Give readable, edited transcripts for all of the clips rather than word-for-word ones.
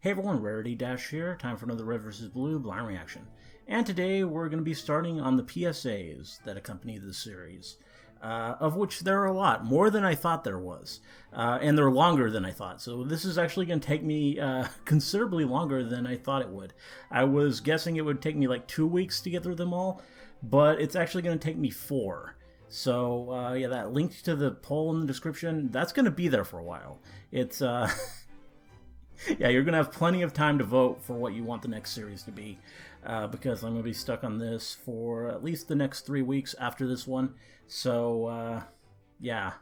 Hey everyone, Rarity Dash here. Time for another Red vs. Blue blind reaction. And today we're going to be starting on the PSAs that accompany this series, of which there are a lot, more than I thought there was, and they're longer than I thought. So this is actually going to take me considerably longer than I thought it would. I was guessing it would take me like 2 weeks to get through them all, but it's actually going to take me 4. So yeah, that link to the poll in the description, that's going to be there for a while. It's yeah, you're going to have plenty of time to vote for what you want the next series to be, because I'm going to be stuck on this for at least the next 3 weeks after this one. So, yeah,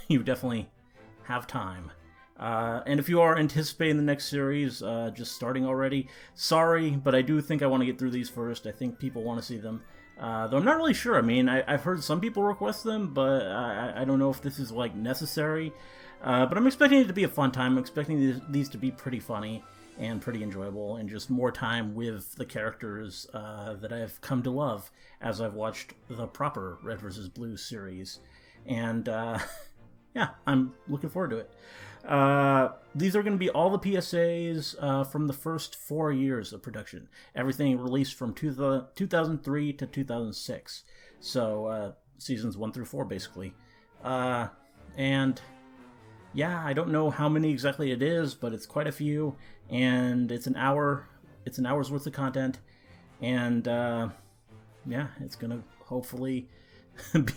you definitely have time. And if you are anticipating the next series, just starting already, sorry, but I do think I want to get through these first. I think people want to see them. Though I'm not really sure. I mean, I've heard some people request them, but I don't know if this is, like, necessary. But I'm expecting it to be a fun time. I'm expecting these to be pretty funny and pretty enjoyable, and just more time with the characters that I've come to love as I've watched the proper Red vs. Blue series. And yeah, I'm looking forward to it. These are going to be all the PSAs from the first 4 years of production. Everything released from 2003 to 2006. So seasons 1 through 4, basically. And yeah, I don't know how many exactly it is, but it's quite a few, and it's an hour. It's an hour's worth of content, and yeah, it's gonna hopefully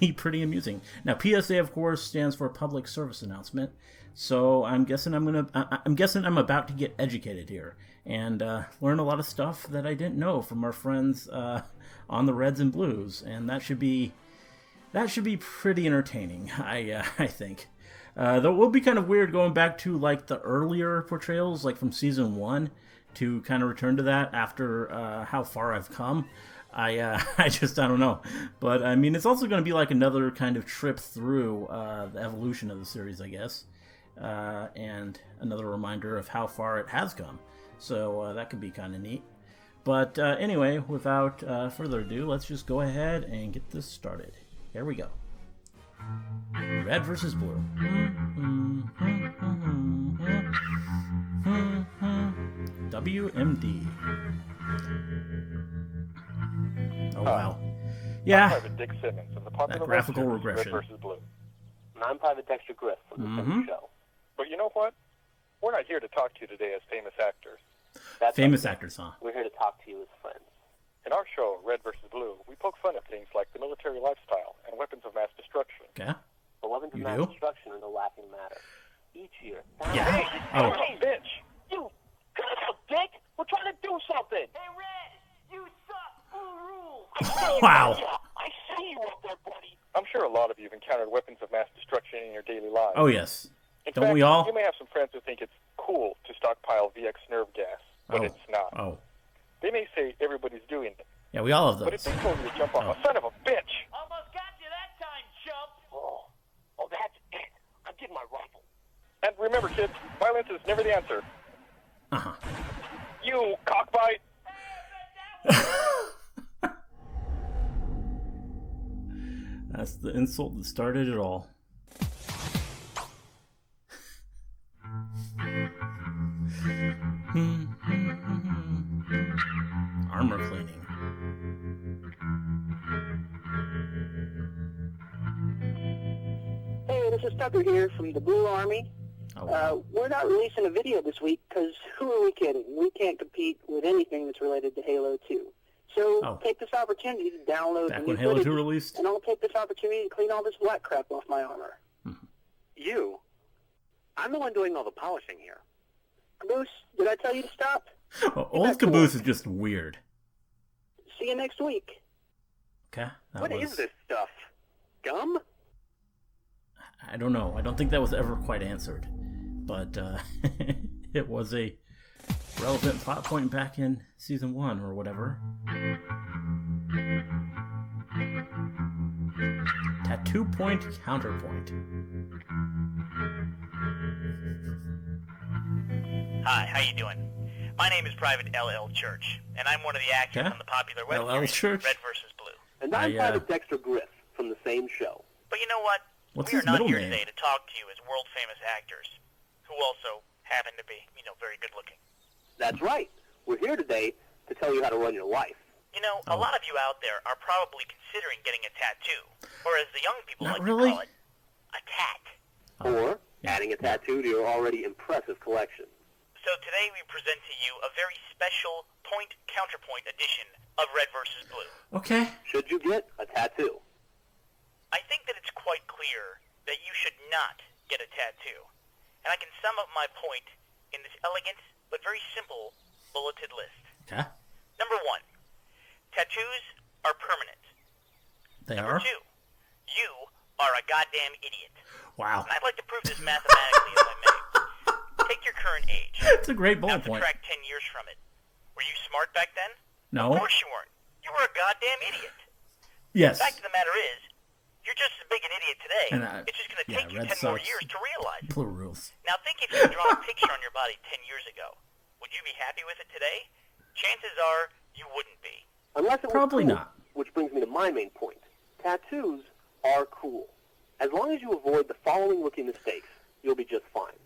be pretty amusing. Now, PSA, of course, stands for Public Service Announcement, so I'm guessing I'm about to get educated here and learn a lot of stuff that I didn't know from our friends on the Reds and Blues, and that should be pretty entertaining. I think. Though it will be kind of weird going back to like the earlier portrayals, like from season 1, to kind of return to that after how far I've come. I don't know. But I mean, it's also going to be like another kind of trip through the evolution of the series, I guess, and another reminder of how far it has come. So that could be kind of neat. But anyway, without further ado, let's just go ahead and get this started. Here we go. Red vs. Blue. WMD. Oh wow. Yeah. I'm Private Dick Simmons from the popular that graphical regression. Red vs. Blue. And I'm Private Dexter Griff from the same show. But you know what? We're not here to talk to you today as famous actors. That's famous right. actors, huh? We're here to talk to you as friends. In our show, Red vs. Blue, we poke fun at things like the military lifestyle and weapons of mass destruction. Okay. The weapons of You mass do? destruction are the laughing matter. Each year, Yeah. Hey, Oh. bitch! You cut out, Dick! We're trying to do something! Hey, Red! You suck! Who rules? Wow. I see you up there, buddy! I'm sure a lot of you have encountered weapons of mass destruction in your daily lives. Oh yes. In Don't fact, we all? You may have some friends who think it's cool to stockpile VX nerve gas, but Oh. it's not. Oh. They may say everybody's doing it, Yeah, we all have but if those. they told you to jump off a son of a bitch, Almost got you that time, chump! Oh, that's it! I'm getting my rifle. and remember, kids, violence is never the answer. Uh-huh. You cockbite! That's the insult that started it all. Armor cleaning. Hey, this is Tucker here from the Blue Army. Oh, wow. We're not releasing a video this week because who are we kidding? We can't compete with anything that's related to Halo 2. So take this opportunity to download Back the when new Halo 2 footage, released? and I'll take this opportunity to clean all this black crap off my armor. You? I'm the one doing all the polishing here. Caboose, did I tell you to stop? Well, old Caboose is just weird. See you next week. Okay. What is this stuff? Gum? I don't know. I don't think that was ever quite answered. But it was a relevant plot point back in season 1 or whatever. Tattoo point, counterpoint. Hi, how you doing? My name is Private L.L. Church, and I'm one of the actors Okay. on the popular web L.L. series Church? Red vs. Blue. And I'm I, Private Dexter Griff from the same show. But you know what? What's we are his not middle here name? today to talk to you as world-famous actors, who also happen to be, very good looking. That's right. We're here today to tell you how to run your life. A lot of you out there are probably considering getting a tattoo, or as the young people Not like really. to call it, a tat. Or adding a tattoo to your already impressive collection. So today we present to you a very special point-counterpoint edition of Red vs. Blue. Okay. Should you get a tattoo? I think that it's quite clear that you should not get a tattoo. And I can sum up my point in this elegant but very simple bulleted list. Okay. Number 1, tattoos are permanent. They Number are? 2, you are a goddamn idiot. Wow. And I'd like to prove this mathematically if I may. Take your current age. It's a great bullet Now point. subtract 10 years from it. Were you smart back then? No. Of course you weren't. You were a goddamn idiot. Yes. The fact of the matter is, you're just as big an idiot today. And, it's just going to yeah, take you Red 10 more Sox. years to realize it. Blue rules. Now think if you had drawn a picture on your body 10 years ago. Would you be happy with it today? Chances are you wouldn't be. Unless it was Probably cool, not. Which brings me to my main point. Tattoos are cool. As long as you avoid the following rookie mistakes, you'll be just fine.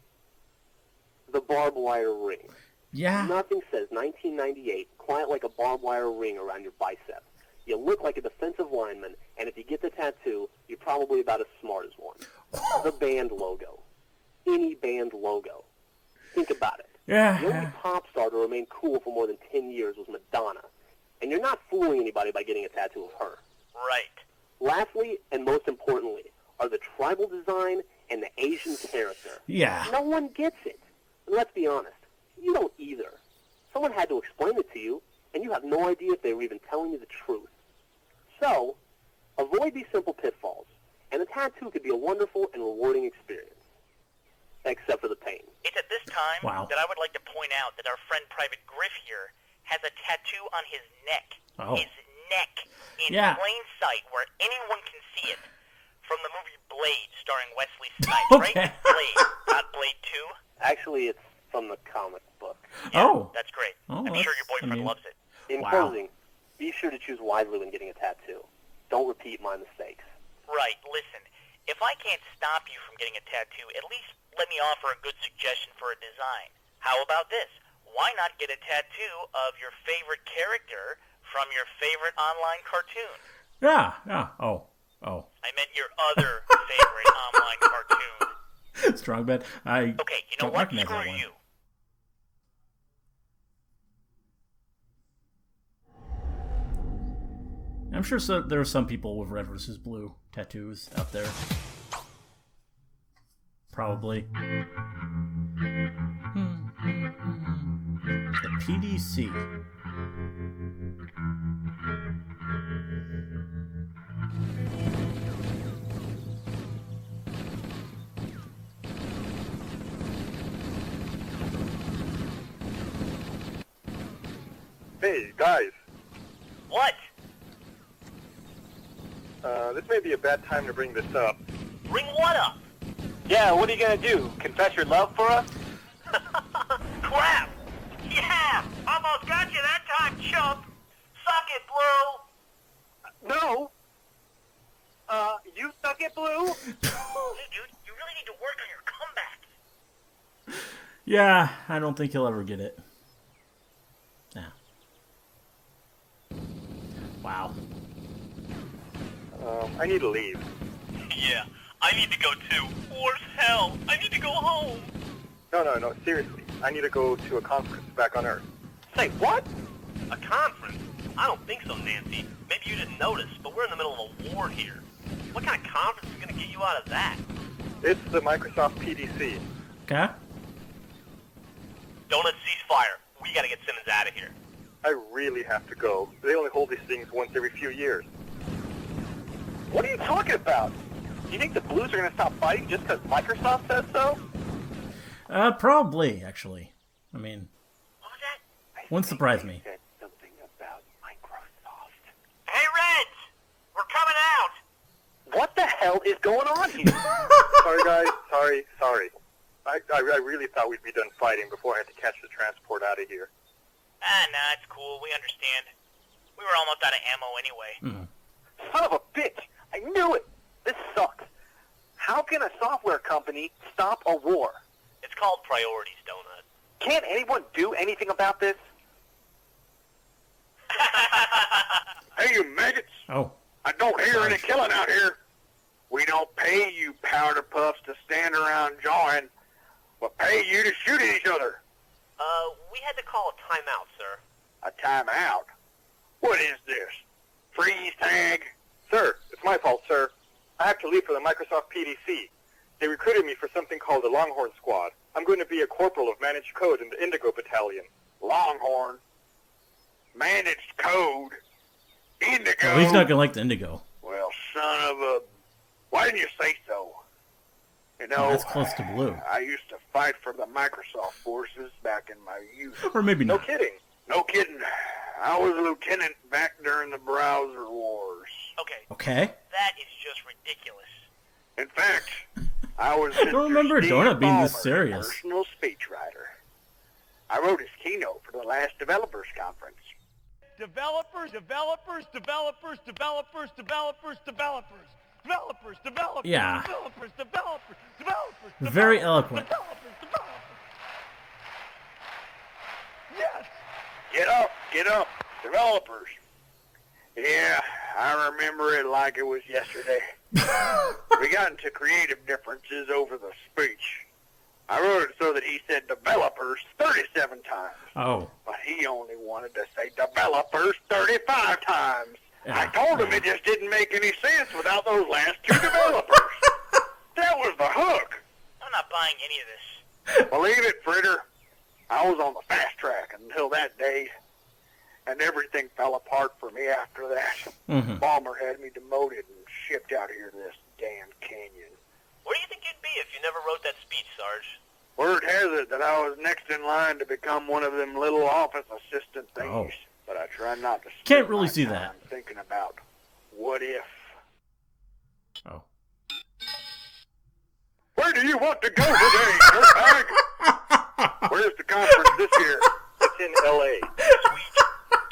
The barbed wire ring. Yeah. Nothing says 1998 quite like a barbed wire ring around your bicep. You look like a defensive lineman, and if you get the tattoo, you're probably about as smart as one. The band logo. Any band logo. Think about it. Yeah. The only pop star to remain cool for more than 10 years was Madonna. And you're not fooling anybody by getting a tattoo of her. Right. Lastly, and most importantly, are the tribal design and the Asian character. Yeah. No one gets it. And let's be honest, you don't either. Someone had to explain it to you, and you have no idea if they were even telling you the truth. So, avoid these simple pitfalls, and a tattoo could be a wonderful and rewarding experience. Except for the pain. It's at this time Wow. that I would like to point out that our friend Private Griff here has a tattoo on his neck. Oh. His neck. In Yeah. plain sight where anyone can see it. From the movie Blade starring Wesley Snipes, Okay. right? Blade, not Blade 2. Actually, it's from the comic book. Yeah, Oh. That's great. Oh, I'm sure your boyfriend loves it. In Wow. closing, be sure to choose wisely when getting a tattoo. Don't repeat my mistakes. Right, listen. If I can't stop you from getting a tattoo, at least let me offer a good suggestion for a design. How about this? Why not get a tattoo of your favorite character from your favorite online cartoon? Yeah. Oh. I meant your other favorite online cartoon. Strong bet. I Okay, you know don't what? recognize Screw that one. you. I'm sure there are some people with Red vs. Blue tattoos out there. Probably. The PDC. Hey, guys. What? This may be a bad time to bring this up. Bring what up? Yeah, what are you going to do? Confess your love for us? Crap! Yeah! Almost got you that time, chump! Suck it, Blue! No. You suck it, Blue? Hey, dude, you really need to work on your comeback. Yeah, I don't think he'll ever get it. Yeah. Wow. I need to leave. Yeah, I need to go too. Worse hell, I need to go home. No, seriously. I need to go to a conference back on Earth. Say, what? A conference? I don't think so, Nancy. Maybe you didn't notice, but we're in the middle of a war here. What kind of conference is going to get you out of that? It's the Microsoft PDC. Okay. Don't let's cease fire. We got to get Simmons out of here. I really have to go. They only hold these things once every few years. What are you talking about? Do you think the Blues are going to stop fighting just because Microsoft says so? Probably, actually. I mean, What was that? wouldn't surprise me. Said something about Microsoft. Hey, Reds! We're coming out! What the hell is going on here? Sorry, guys. Sorry. I really thought we'd be done fighting before I had to catch the transport out of here. Nah, it's cool. We understand. We were almost out of ammo anyway. Son of a bitch! I knew it! This sucks. How can a software company stop a war? It's It's called priorities, Donut. Can't anyone do anything about this? Hey, you maggots. Oh. I don't hear Sarge. any killing out here. We don't pay you powder puffs to stand around jawing. We'll pay you to shoot at each other. We had to call a timeout, sir. A timeout? What is this? Freeze tag? Sir, it's my fault, sir. I have to leave for the Microsoft PDC. They recruited me for something called the Longhorn Squad. I'm going to be a corporal of managed code in the Indigo Battalion. Longhorn? Managed code? Indigo? Oh, he's not gonna like the Indigo. Well, son of a... Why didn't you say so? You know, That's close to Blue. I used to fight for the Microsoft forces back in my youth. Or maybe No not. kidding. No kidding. I was a lieutenant back during the Browser Wars. Okay, Okay. that is just ridiculous. In fact, I was I don't remember Steve Donut being this Ballmer's serious. personal speechwriter. I wrote his keynote for the last developers conference. Developers, developers, developers, developers, developers, developers. Developers, developers, Yeah. developers, developers, developers, Very developers, eloquent. Developers, developers. Yes. Get up, developers. Yeah, I remember it like it was yesterday. We got into creative differences over the speech. I wrote it so that he said developers 37 times. Oh. But he only wanted to say developers 35 times. Yeah. I told him it just didn't make any sense without those last two developers. That was the hook. I'm not buying any of this. Believe it, Fritter. I was on the fast track until that day, and everything fell apart for me after that. Mm-hmm. Balmer had me demoted and shipped out here to this damn canyon. Where do you think you'd be if you never wrote that speech, Sarge? Word has it that I was next in line to become one of them little office assistant things. Oh. But I try not to spend Can't really my see time that. thinking about what if. Oh. Where do you want to go today, dirtbag? Where's the conference this year? It's in L.A. Sweet.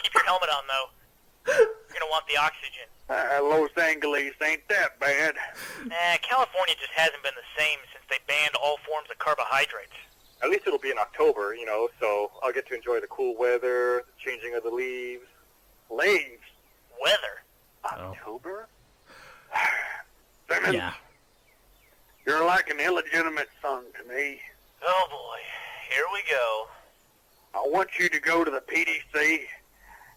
Keep your helmet on, though. You're going to want the oxygen. Los Angeles ain't that bad. California just hasn't been the same since they banned all forms of carbohydrates. At least it'll be in October, so I'll get to enjoy the cool weather, the changing of the leaves. Leaves? Weather? October? Simmons, Yeah. you're like an illegitimate son to me. Oh, boy. Here we go. I want you to go to the PDC,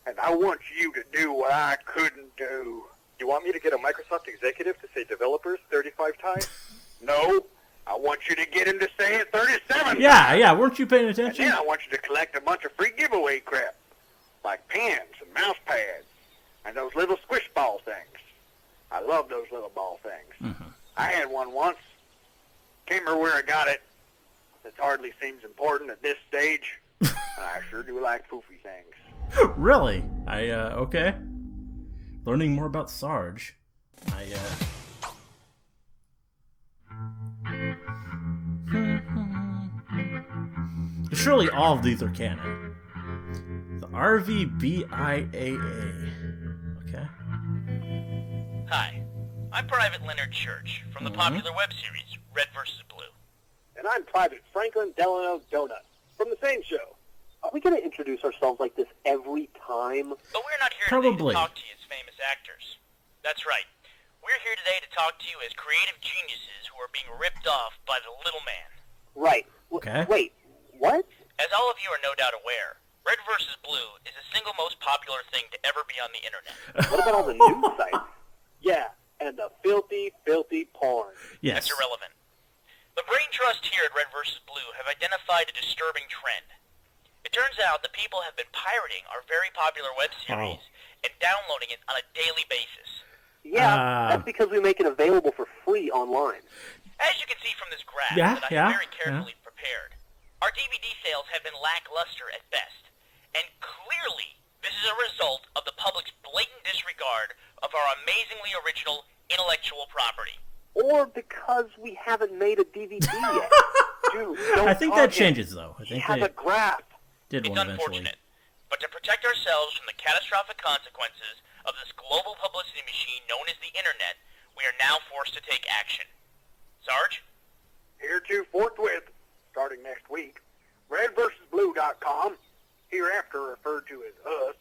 and I want you to do what I couldn't do. You want me to get a Microsoft executive to say developers 35 times? No. I want you to get him to say it 37 Yeah, weren't you paying And attention? then I want you to collect a bunch of free giveaway crap, like pens and mouse pads and those little squish ball things. I love those little ball things. Mm-hmm. I had one once. Can't remember where I got it. It hardly seems important at this stage. I sure do like poofy things. Really? Okay. Learning more about Sarge. Surely all of these are canon. The RVBIAA. Okay. Hi. I'm Private Leonard Church from the popular web series Red vs. Blue. And I'm Private Franklin Delano Donut from the same show. Are we going to introduce ourselves like this every time? But we're not here Probably. today to talk to you as famous actors. That's right. We're here today to talk to you as creative geniuses who are being ripped off by the little man. Right. Okay. Wait, what? As all of you are no doubt aware, Red vs. Blue is the single most popular thing to ever be on the internet. What about all the news sites? Yeah, and the filthy, filthy porn. Yes. That's irrelevant. The Brain Trust here at Red vs. Blue have identified a disturbing trend. It turns out that people have been pirating our very popular web series and downloading it on a daily basis. Yeah, that's because we make it available for free online. As you can see from this graph Yeah, that I yeah, have very carefully prepared, our DVD sales have been lackluster at best. And clearly, this is a result of the public's blatant disregard of our amazingly original intellectual property. Or because we haven't made a DVD yet. Dude, don't I think that changes, though. I He think has they a graph. did It's one eventually. unfortunate, but to protect ourselves from the catastrophic consequences of this global publicity machine known as the Internet, we are now forced to take action. Sarge? Hereto forthwith. starting next week, redversusblue.com, hereafter referred to as us,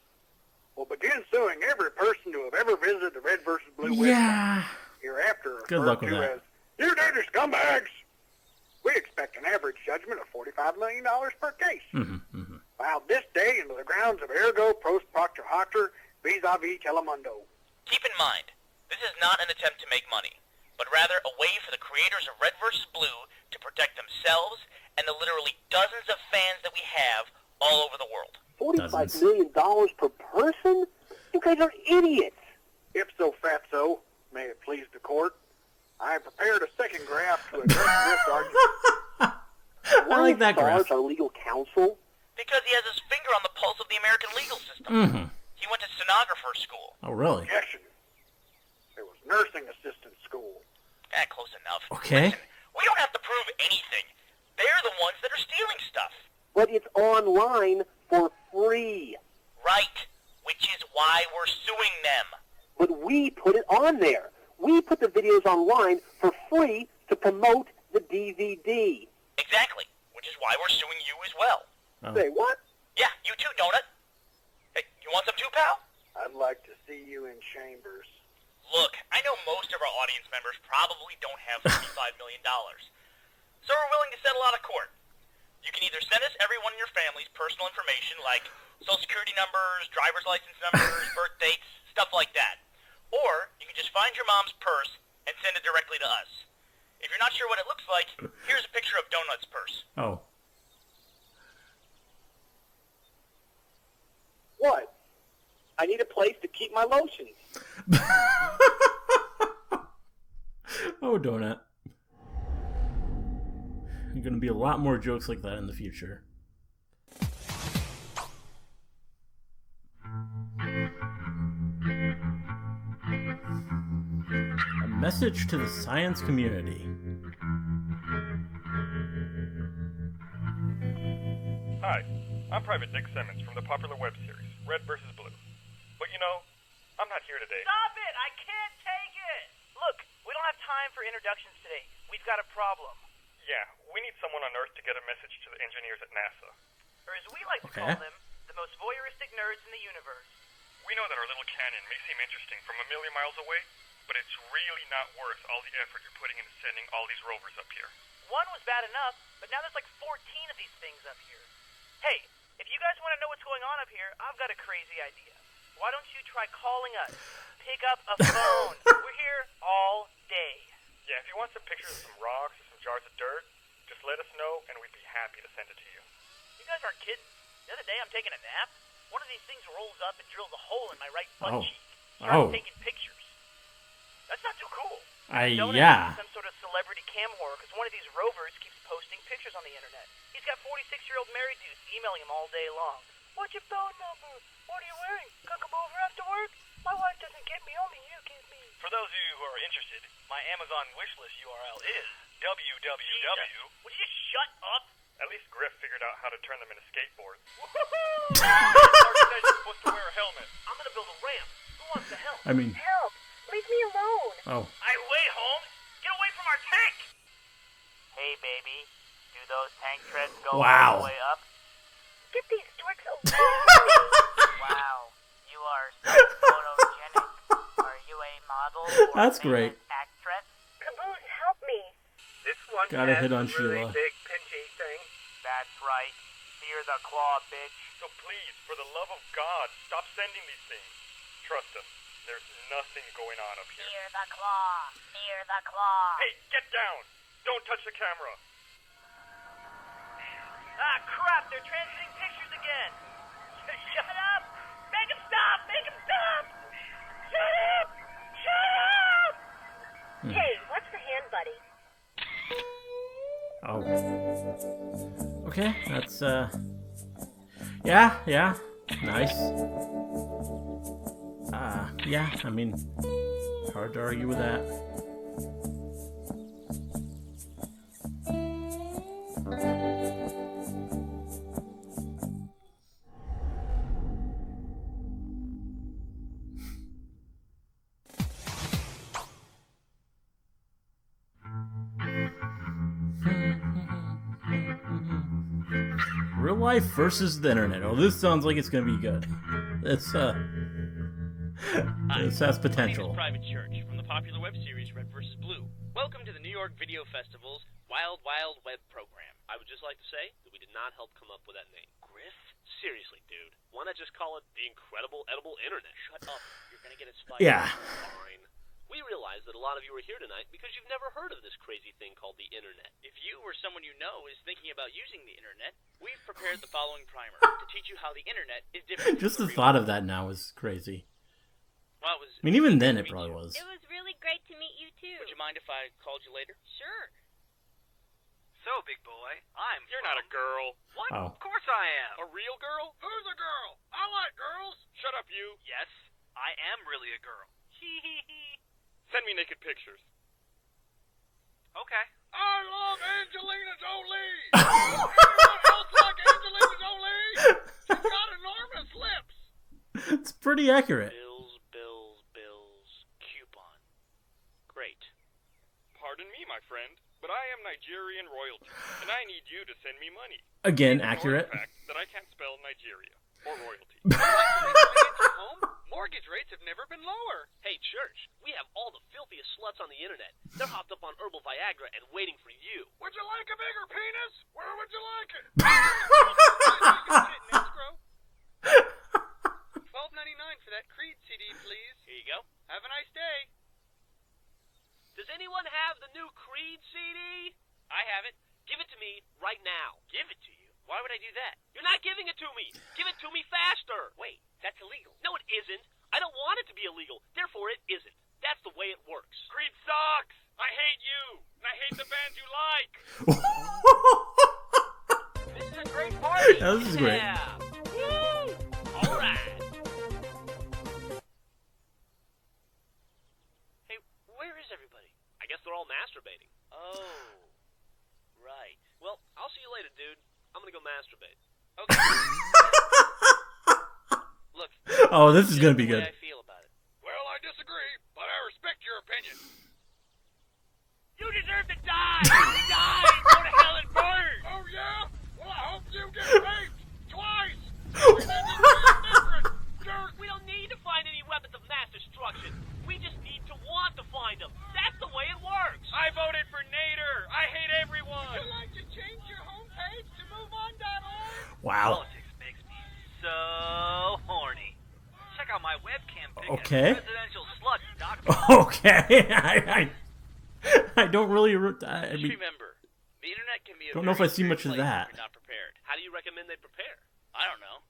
will begin suing every person to have ever visited the Red vs. Blue website, hereafter referred to as you dirty scumbags. We expect an average judgment of $45 million per case. Filed this day into the grounds of Ergo Prost Proctor Hoctor vis-a-vis Telemundo. Keep in mind, this is not an attempt to make money, but rather a way for the creators of Red vs. Blue to protect themselves and the literally dozens of fans that we have all over the world. $45 million per person? You guys are idiots. Ipso fatso, may it please the court, I have prepared a second graph to address this argument. I like that graph. Our legal counsel? Because he has his finger on the pulse of the American legal system. He went to stenographer school. Oh, really? Objection. It was nursing assistant school. Close enough. Okay. Listen, we don't have to prove anything. They're the ones that are stealing stuff. But it's online for free. Right. Which is why we're suing them. But we put it on there. We put the videos online for free to promote the DVD. Exactly. Which is why we're suing you as well. Say what? Yeah, you too, Donut. Hey, you want some too, pal? I'd like to see you in chambers. Look, I know most of our audience members probably don't have $55 million. So we're willing to settle out of court. You can either send us everyone in your family's personal information, like social security numbers, driver's license numbers, birth dates, stuff like that. Or you can just find your mom's purse and send it directly to us. If you're not sure what it looks like, here's a picture of Donut's purse. Oh. What? I need a place to keep my lotions. Oh, Donut. There's going to be a lot more jokes like that in the future. A message to the science community. Hi, I'm Private Dick Simmons from the popular web series, Red vs. Blue. But you know, I'm not here today. Stop it! I can't take it! Look, we don't have time for introductions today. We've got a problem. Yeah, we need someone on Earth to get a message to the engineers at NASA. Or as we like to call them, the most voyeuristic nerds in the universe. We know that our little cannon may seem interesting from a million miles away, but it's really not worth all the effort you're putting into sending all these rovers up here. One was bad enough, but now there's like 14 of these things up here. Hey, if you guys want to know what's going on up here, I've got a crazy idea. Why don't you try calling us? Pick up a phone. We're here all day. Yeah, if you want some pictures of some rocks or some jars of dirt, just let us know and we'd be happy to send it to you. You guys aren't kidding. The other day I'm taking a nap. One of these things rolls up and drills a hole in my right butt cheek. Starts taking pictures. That's not too cool. Yeah. Some sort of celebrity cam whore because one of these rovers keeps posting pictures on the internet. He's got 46-year-old married dudes emailing him all day long. What's your phone number? What are you wearing? Could come over after work? My wife doesn't get me, only you get me. For those of you who are interested, my Amazon wishlist URL is www. Would you just shut up? At least Griff figured out how to turn them into skateboards. Woohoo! You're supposed to wear a helmet. I'm gonna build a ramp. Who wants to help? I mean... Help! Leave me alone! Oh. Wait, Holmes! Get away from our tank! Hey, baby. Do those tank treads go all the way up? Get these dorks away! Wow. You are so photogenic. Are you a model or That's great. actress? Caboose, help me! This one Gotta has hit on a really Sheila. big pinchy thing. That's right. Fear the claw, bitch. So please, for the love of God, stop sending these things. Trust us, there's nothing going on up here. Fear the claw. Fear the claw. Hey, get down! Don't touch the camera! Ah, crap! They're transmitting pictures again! Shut up! Make him stop! Make him stop! Shut up! Shut up! Hey, what's the hand, buddy? Oh. Okay, that's, yeah, nice. Yeah, I mean, hard to argue with that. life versus the internet. Oh, this sounds like it's gonna be good. This has potential. My name is Private Church from the popular web series Red vs. Blue. Welcome to the New York Video Festival's Wild Wild Web program. I would just like to say that we did not help come up with that name. Griff? Seriously, dude. Why not just call it the Incredible Edible Internet? Shut up. You're gonna get us fired. Yeah. Fine. We realize that a lot of you are here tonight because you've never heard of this crazy thing called the Internet. If you or someone you know is thinking about using the Internet, we've prepared the following primer to teach you how the Internet is different. Just the thought of that now is crazy. Well, I mean, even then it probably was. It was really great to meet you, too. Would you mind if I called you later? Sure. So, big boy, You're not a girl. What? Oh. Of course I am. A real girl? Who's a girl? I like girls. Shut up, you. Yes, I am really a girl. Send me naked pictures. Okay. I love Angelina Jolie. Anyone else like Angelina Jolie? She's got enormous lips. It's pretty accurate. Bills, coupon. Great. Pardon me, my friend, but I am Nigerian royalty, and I need you to send me money. Again, Ignore accurate. The fact that I can't spell Nigeria or royalty. Home? Mortgage rates have never been lower. Hey, Church, we have all the filthiest sluts on the internet. They're hopped up on herbal Viagra and waiting for you. Would you like a bigger penis? Where would you like it? $12.99 for that Creed CD, please. Here you go. Have a nice day. Does anyone have the new Creed CD? I have it. Give it to me right now. Give it to you? Why would I do that? You're not giving it to me. Give it to me faster. Wait, that's illegal. No, it isn't. I don't want it to be illegal. Therefore, it isn't. That's the way it works. Creed sucks. I hate you, and I hate the bands you like. This is a great party. Yeah, this is great. Yeah. Woo! All right. Hey, where is everybody? I guess they're all masturbating. Oh, right. Well, I'll see you later, dude. I'm gonna go masturbate. Okay. Look. Oh, this is gonna be the way good. I feel about it. Well, I disagree, but I respect your opinion. You deserve to die. Die. Go to hell and burn. Oh, yeah? Well, I hope you get raped twice. We need to be different. Jerk. We don't need to find any weapons of mass destruction. We just need to want to find them. That's the way it works. I voted for Nader. I hate everyone. Would you like to change your homepage to moveon.org? Wow. Politics makes me so horny. Check out my webcam pic Okay. at presidentialslut.com. Okay. I don't really. I Just mean, remember, the internet can be a don't know if very I see much scary of place that. if you're not prepared. How do you recommend they prepare? I don't know.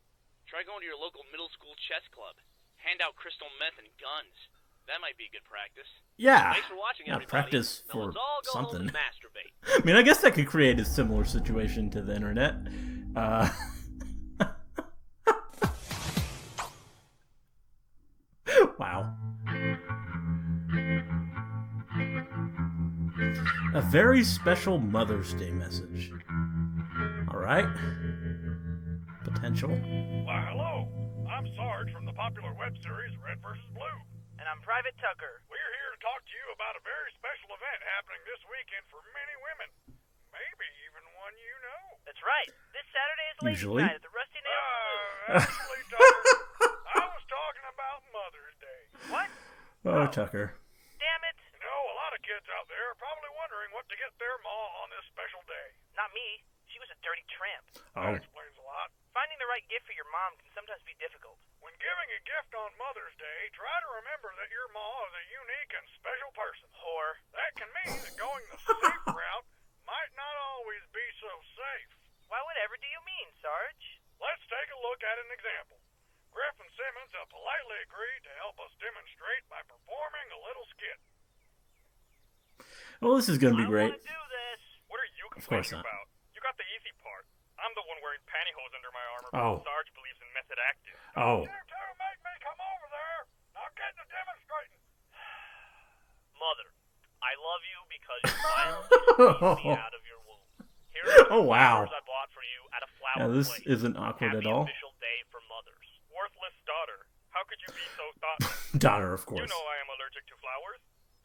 Try going to your local middle school chess club. Hand out crystal meth and guns. That might be good practice. yeah. Thanks for watching, Yeah, everybody. practice Now for let's all go home something. and masturbate. I mean, I guess that could create a similar situation to the internet. Wow. A very special Mother's Day message. All right. Potential. Why, hello. I'm Sarge from the popular web series Red vs. Blue. And I'm Private Tucker. We're here to talk to you about a very special event happening this weekend for many women. Maybe even one you know. That's right. This Saturday is Ladies' Usually. Night at the Rusty Nail Saloon. Actually, Tucker, I was talking about Mother's Day. What? Oh, Tucker. Damn it. You know, a lot of kids out there are probably wondering what to get their ma on this special day. Not me. She was a dirty tramp. Oh. That explains a lot. Finding the right gift for your mom can sometimes be difficult. When giving a gift on Mother's Day, try to remember that your ma is a unique and special person. Whore. That can mean that going the safe route might not always be so safe. Why, whatever do you mean, Sarge? Let's take a look at an example. Griff and Simmons have politely agreed to help us demonstrate by performing a little skit. Well, this is going to be I great. want to do this. What are you Of course complaining not. about? You got the easy part. I'm the one wearing pantyhose under my armor, Oh. but Sarge believes in method acting. Oh. You two make me come over there. Now get to demonstrating. Mother, I love you because you violently squeezed me out of your womb. Here are Oh, wow. flowers I bought for you at a flower Yeah, this place. isn't awkward Happy at all. official day for mothers. Worthless daughter. How could you be so thoughtless? Daughter, of You course. know I am allergic to flowers.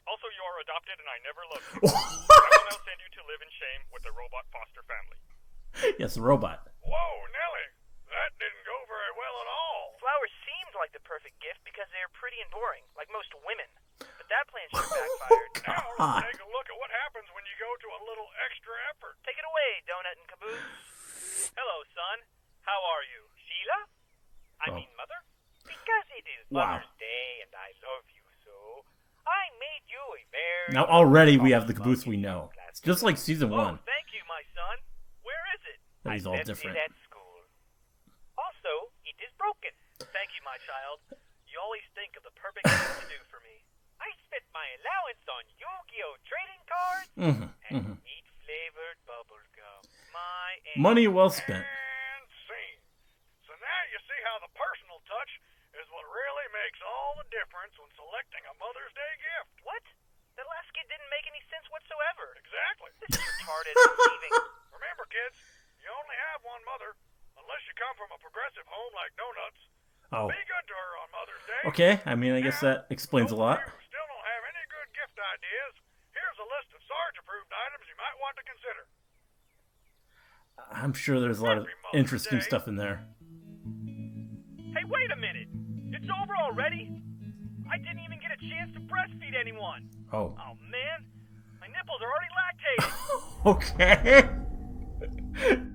Also, you are adopted and I never loved you. I will now send you to live in shame with the robot foster family. Yes, the robot. Whoa, now like the perfect gift because they're pretty and boring, like most women. But that plan sure backfired. Now let's take a look at what happens when you go to a little extra effort. Take it away, Donut and Caboose. Hello, son. How are you? Sheila? I mean, Mother? Because it is Mother's Day and I love you so, I made you a very... Now already we have the Caboose we know. It's just like season 1. Oh, thank you, my son. Where is it? But he's all different. At school. Also, it is broken. Thank you, my child. You always think of the perfect thing to do for me. I spent my allowance on Yu-Gi-Oh! Trading cards and meat-flavored bubble gum. Money well spent. And scene. So now you see how the personal touch is what really makes all the difference when selecting a Mother's Day gift. What? That last skit didn't make any sense whatsoever. Exactly. This is retarded and deceiving. Remember, kids, you only have one mother, unless you come from a progressive home like Donuts. Oh. Be good to her on Mother's Day. Okay, I mean, I guess that explains a lot. If you still don't have any good gift ideas, here's a list of Sarge-approved items you might want to consider. I'm sure there's a lot of interesting stuff in there. Hey, wait a minute. It's over already? I didn't even get a chance to breastfeed anyone. Oh. Oh, man. My nipples are already lactating. Okay.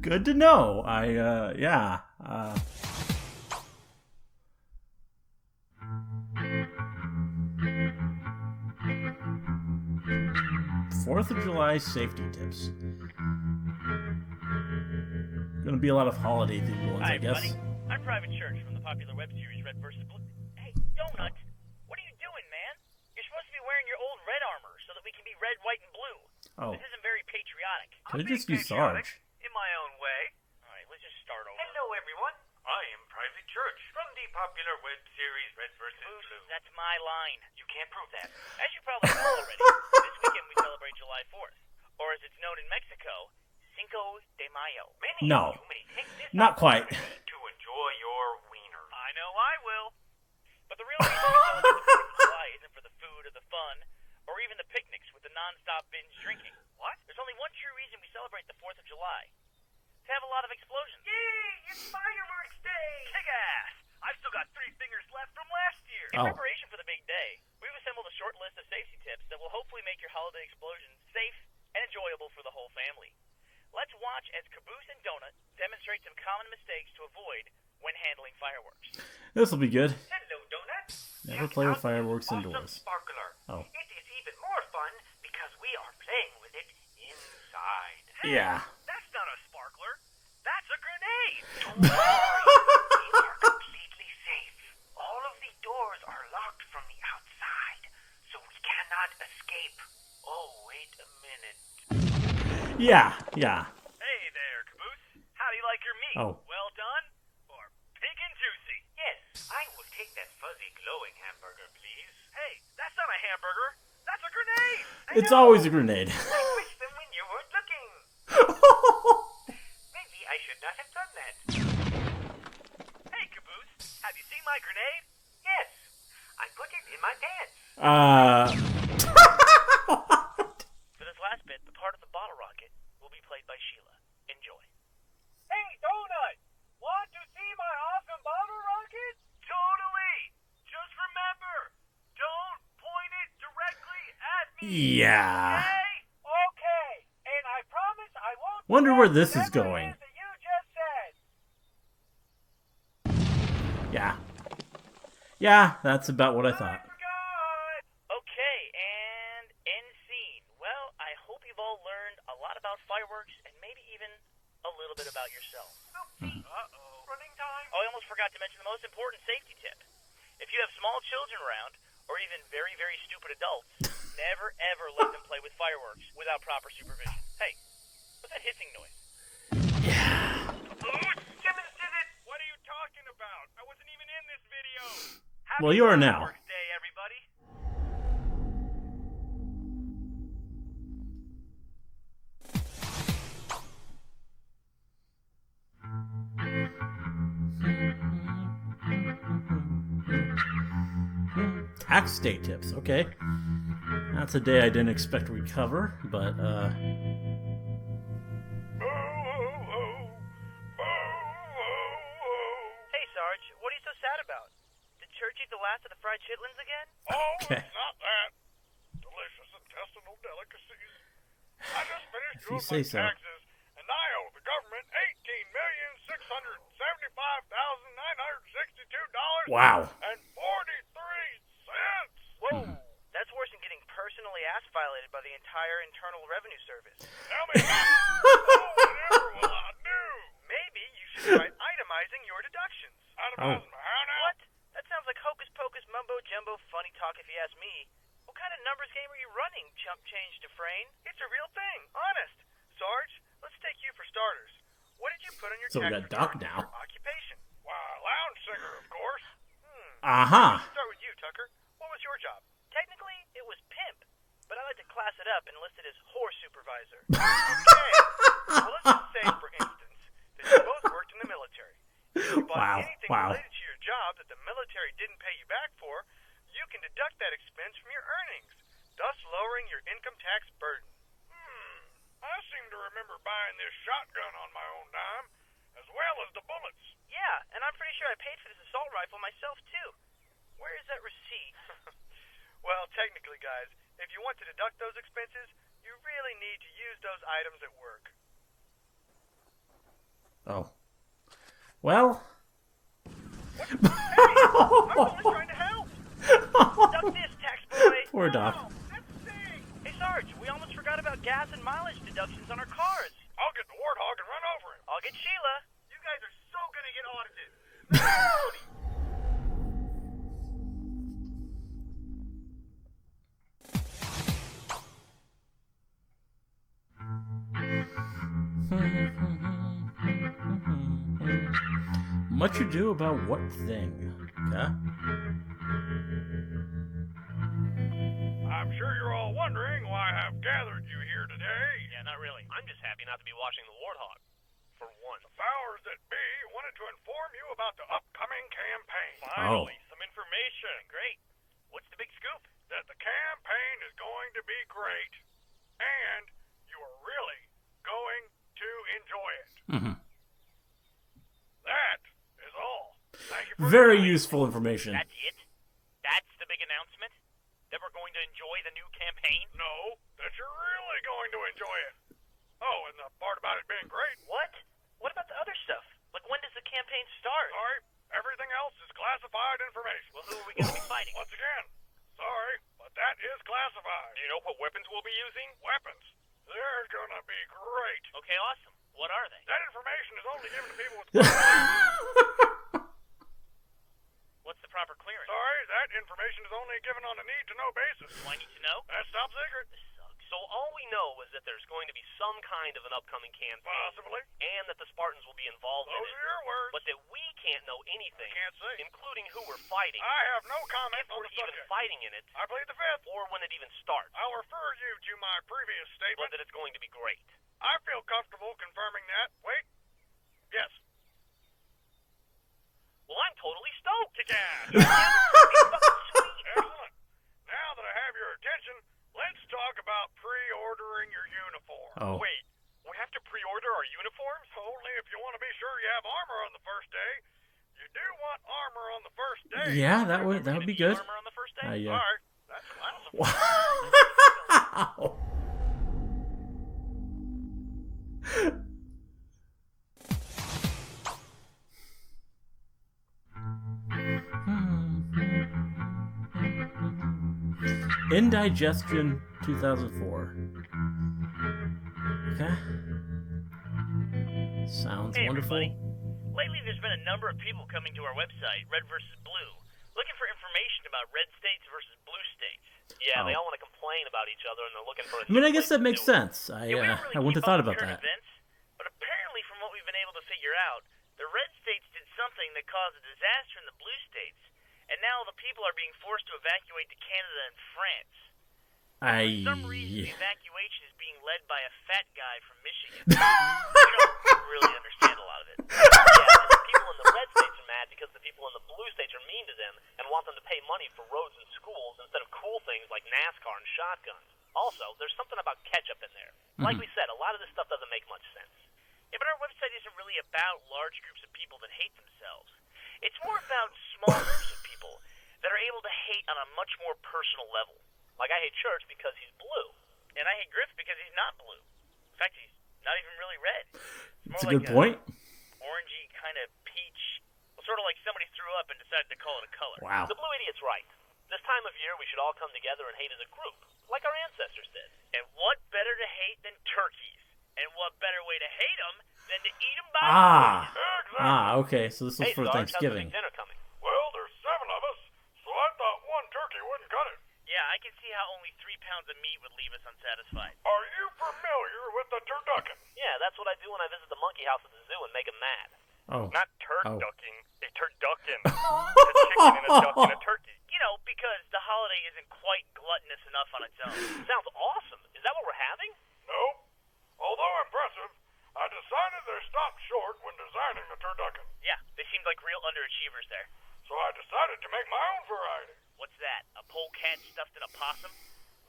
Good to know. Yeah. 4th of July safety tips. Gonna be a lot of holiday themed ones, I guess. Buddy. I'm Private Church from the popular web series Red vs. Blue. Hey, Donut, what are you doing, man? You're supposed to be wearing your old red armor so that we can be red, white, and blue. Oh. This isn't very patriotic. Could just be Sarge. In my own way. Alright, let's just start over. Hello, everyone. I am Private Church from the popular web series Red vs. Blue. That's my line. You can't prove that. As you probably know already, this weekend we celebrate July 4th. Or as it's known in Mexico, Cinco de Mayo. No, not quite. To enjoy your wiener. I know I will. But the real reason we celebrate the 4th of July isn't for the food or the fun, or even the picnics with the non-stop binge drinking. What? There's only one true reason we celebrate the 4th of July. To have a lot of explosions. Yay! It's fireworks day! Kick ass! I've still got 3 fingers left from last year. In preparation for the big day, we've assembled a short list of safety tips that will hopefully make your holiday explosions safe and enjoyable for the whole family. Let's watch as Caboose and Donut demonstrate some common mistakes to avoid when handling fireworks. This will be good. Hello, Donut. Never play with fireworks indoors. Sparkler. Oh. It is even more fun because we are playing with it inside. Hey, yeah. That's not a sparkler. That's a grenade. Don't worry. We are completely safe. All of the doors are locked from the outside, so we cannot escape. Oh, wait a minute. Yeah. Hey there, Caboose. How do you like your meat? Oh. Well done? Or pink and juicy? Yes, I will take that fuzzy glowing hamburger, please. Hey, that's not a hamburger. That's a grenade. It's always a grenade. I switched them when you weren't looking. Maybe I should not have done that. Hey, Caboose, have you seen my grenade? Yes, I put it in my pants. For this last bit, the part of the bottle rocket will be played by Sheila. Enjoy. Hey, Donut! Want to see my awesome bottle rocket? Totally! Just remember, don't point it directly at me. Yeah. Okay, and I promise I won't. Wonder where this is going. That you just said. Yeah. Yeah, that's about what I thought. Okay, and end scene. Well, I hope you've all learned a lot about fireworks and maybe even a little bit about yourself. Uh-oh. Running time. Oh, I almost forgot to mention the most important safety tip. If you have small children around, or even very, very stupid adults, never ever let them play with fireworks without proper supervision. Hey, what's that hissing noise? Yeah. Simmons did it. What are you talking about? I wasn't even in this video. Well, you are now. Fireworks Day, everybody. Tax day tips. Okay. That's a day I didn't expect we'd cover, but Hey, Sarge, what are you so sad about? Did church eat the last of the fried chitlins again? Oh, Okay. it's not that. Delicious intestinal delicacies. I just finished If you doing say my so. taxes, and I owe the government $18,675,962 Wow. and 43 cents. Whoa, that's worse than getting personally ass violated by the entire Internal Revenue Service. Tell me about it. Oh, whatever will I do? Maybe you should try itemizing your deductions. Itemizing how now? What? That sounds like hocus pocus mumbo jumbo funny talk if you ask me. What kind of numbers game are you running, chump change Dufresne? It's a real thing, honest. Sarge, let's take you for starters. What did you put on your So we tax got Doc return now. for occupation? Why, lounge singer, of course. Uh-huh. Let's start with you, Tucker. What was your job? Technically, it was pimp, but I like to class it up and list it as whore supervisor. Okay. Well, let's just say, for instance, that you both worked in the military. If you bought anything related to your job that the military didn't pay you back for, you can deduct that expense from your earnings, thus lowering your income tax burden. I seem to remember buying this shotgun on my own dime, as well as the bullets. Yeah, and I'm pretty sure I paid for this assault rifle myself, too. Where is that receipt? Well, technically, guys, if you want to deduct those expenses, you really need to use those items at work. Oh. Well. Hey, I'm only trying to help. Deduct this, tax boy. Poor Doc. Hey, Sarge, we almost forgot about gas and mileage deductions on our cars. I'll get the warthog and run over him. I'll get Sheila. You guys are so gonna get audited. Much ado about what thing? Okay. I'm sure you're all wondering why I've gathered you here today. Yeah, not really. I'm just happy not to be watching the warthog. For one. The powers that be wanted to inform you about the upcoming campaign. Finally, some information. Great. What's the big scoop? That the campaign is going to be great, and you are really going to enjoy it. Mm-hmm. That is all. Thank you for Very useful information. That's it? That's the big announcement? That we're going to enjoy the new campaign? No, that you're really going to enjoy it. Oh, and the part about it being great. What? What about the other stuff? Like, when does the campaign start? Sorry, everything else is classified information. Well, who are we going to be fighting? Once again, sorry, but that is classified. Do you know what weapons we'll be using? Weapons? They're gonna be great. Okay, awesome. What are they? That information is only given to people with What's the proper clearance? Sorry, that information is only given on a need-to-know basis. Do I need to know? That's top secret. This sucks. So all we know is that there's going to be some kind of an upcoming campaign. Possibly. And that the Spartans will be involved in Those it. are your words. But that we can't know anything. Can't say. Including who we're fighting. I have no comment if on we're the even subject. fighting in it. I plead the fifth. Or when it even starts. I'll refer you to my previous statement. But that it's going to be great. I feel comfortable confirming that. Wait. Yes. Well, I'm totally stoked. Excellent. Now that I have your attention, let's talk about pre-ordering your uniform. Oh. Wait, we have to pre-order our uniforms? Only if you want to be sure you have armor on the first day. You do want armor on the first day. Yeah, that would be good. Armor on the first day? Yeah. Sorry, that's a little Wow. Indigestion 2004. Okay. Sounds Hey, wonderful. everybody. Lately, there's been a number of people coming to our website, Red vs. Blue, looking for information about red states versus blue states. Yeah, they Oh. all want to complain about each other, and they're looking for. I mean, I guess that makes sense. I We don't really wouldn't have keep thought up with about current that. Events, but apparently, from what we've been able to figure out, the red states did something that caused a disaster in the blue states, and now the people are being forced to evacuate to Canada and France. For some reason, the evacuation is being led by a fat guy from Michigan. We don't really understand a lot of it. Yeah, and the people in the red states are mad because the people in the blue states are mean to them and want them to pay money for roads and schools instead of cool things like NASCAR and shotguns. Also, there's something about ketchup in there. Like we said, a lot of this stuff doesn't make much sense. Yeah, but our website isn't really about large groups of people that hate themselves. It's more about small groups of people hate on a much more personal level. Like, I hate Church because he's blue. And I hate Griff because he's not blue. In fact, he's not even really red. That's a good point. Orangey kind of peach. Well, sort of like somebody threw up and decided to call it a color. Wow. The blue idiot's right. This time of year, we should all come together and hate as a group, like our ancestors did. And what better to hate than turkeys? And what better way to hate them than to eat them by Okay. So this was for Sarge, Thanksgiving. How's the dinner coming? Well, there's 7 of us, so I thought one turkey wouldn't cut it. Yeah, I can see how only 3 pounds of meat would leave us unsatisfied. Are you familiar with the turducken? Yeah, that's what I do when I visit the monkey house at the zoo and make them mad. Oh. Not turducking, a turducken. A chicken and a duck and a turkey. You know, because the holiday isn't quite gluttonous enough on its own. Sounds awesome. Is that what we're having? Nope. Although impressive, I decided they stopped short when designing the turducken. Yeah, they seemed like real underachievers there. So I decided to make my own variety. What's that? A polecat stuffed in a possum?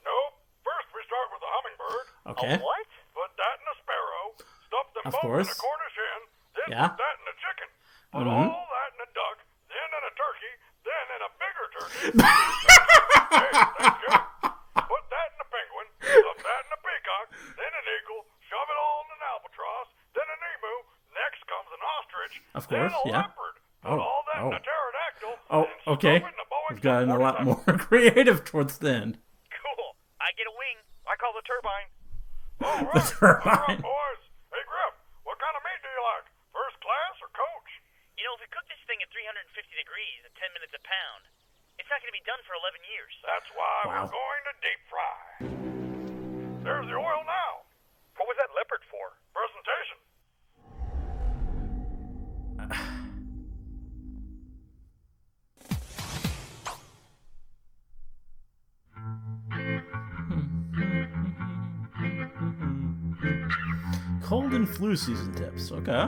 Nope. First we start with a hummingbird. Okay. A what? Put that in a sparrow. Stuff them Of both course. in a Cornish hen. Then Yeah. put that in a chicken. Put Mhm. all that in a duck. Then in a turkey. Then in a bigger turkey. Hey, thank you. Put that in a penguin. Stuff that in a peacock. Then an eagle. Shove it all in an albatross. Then an emu. Next comes an ostrich. Of course, then a yeah. leopard. Put all that in a pterodactyl. Oh, then okay. stuff it in a Boeing We've gotten a lot 747. more creative towards the end. Cool. I get a wing. I call the turbine. All The right. turbine. Boys. Hey, Griff, what kind of meat do you like? First class or coach? You know, if we cook this thing at 350 degrees at 10 minutes a pound, it's not going to be done for 11 years. That's why Wow. we're going to deep fry. There's the oil now. What was that leopard for? Presentation. Cold and flu season tips. Okay.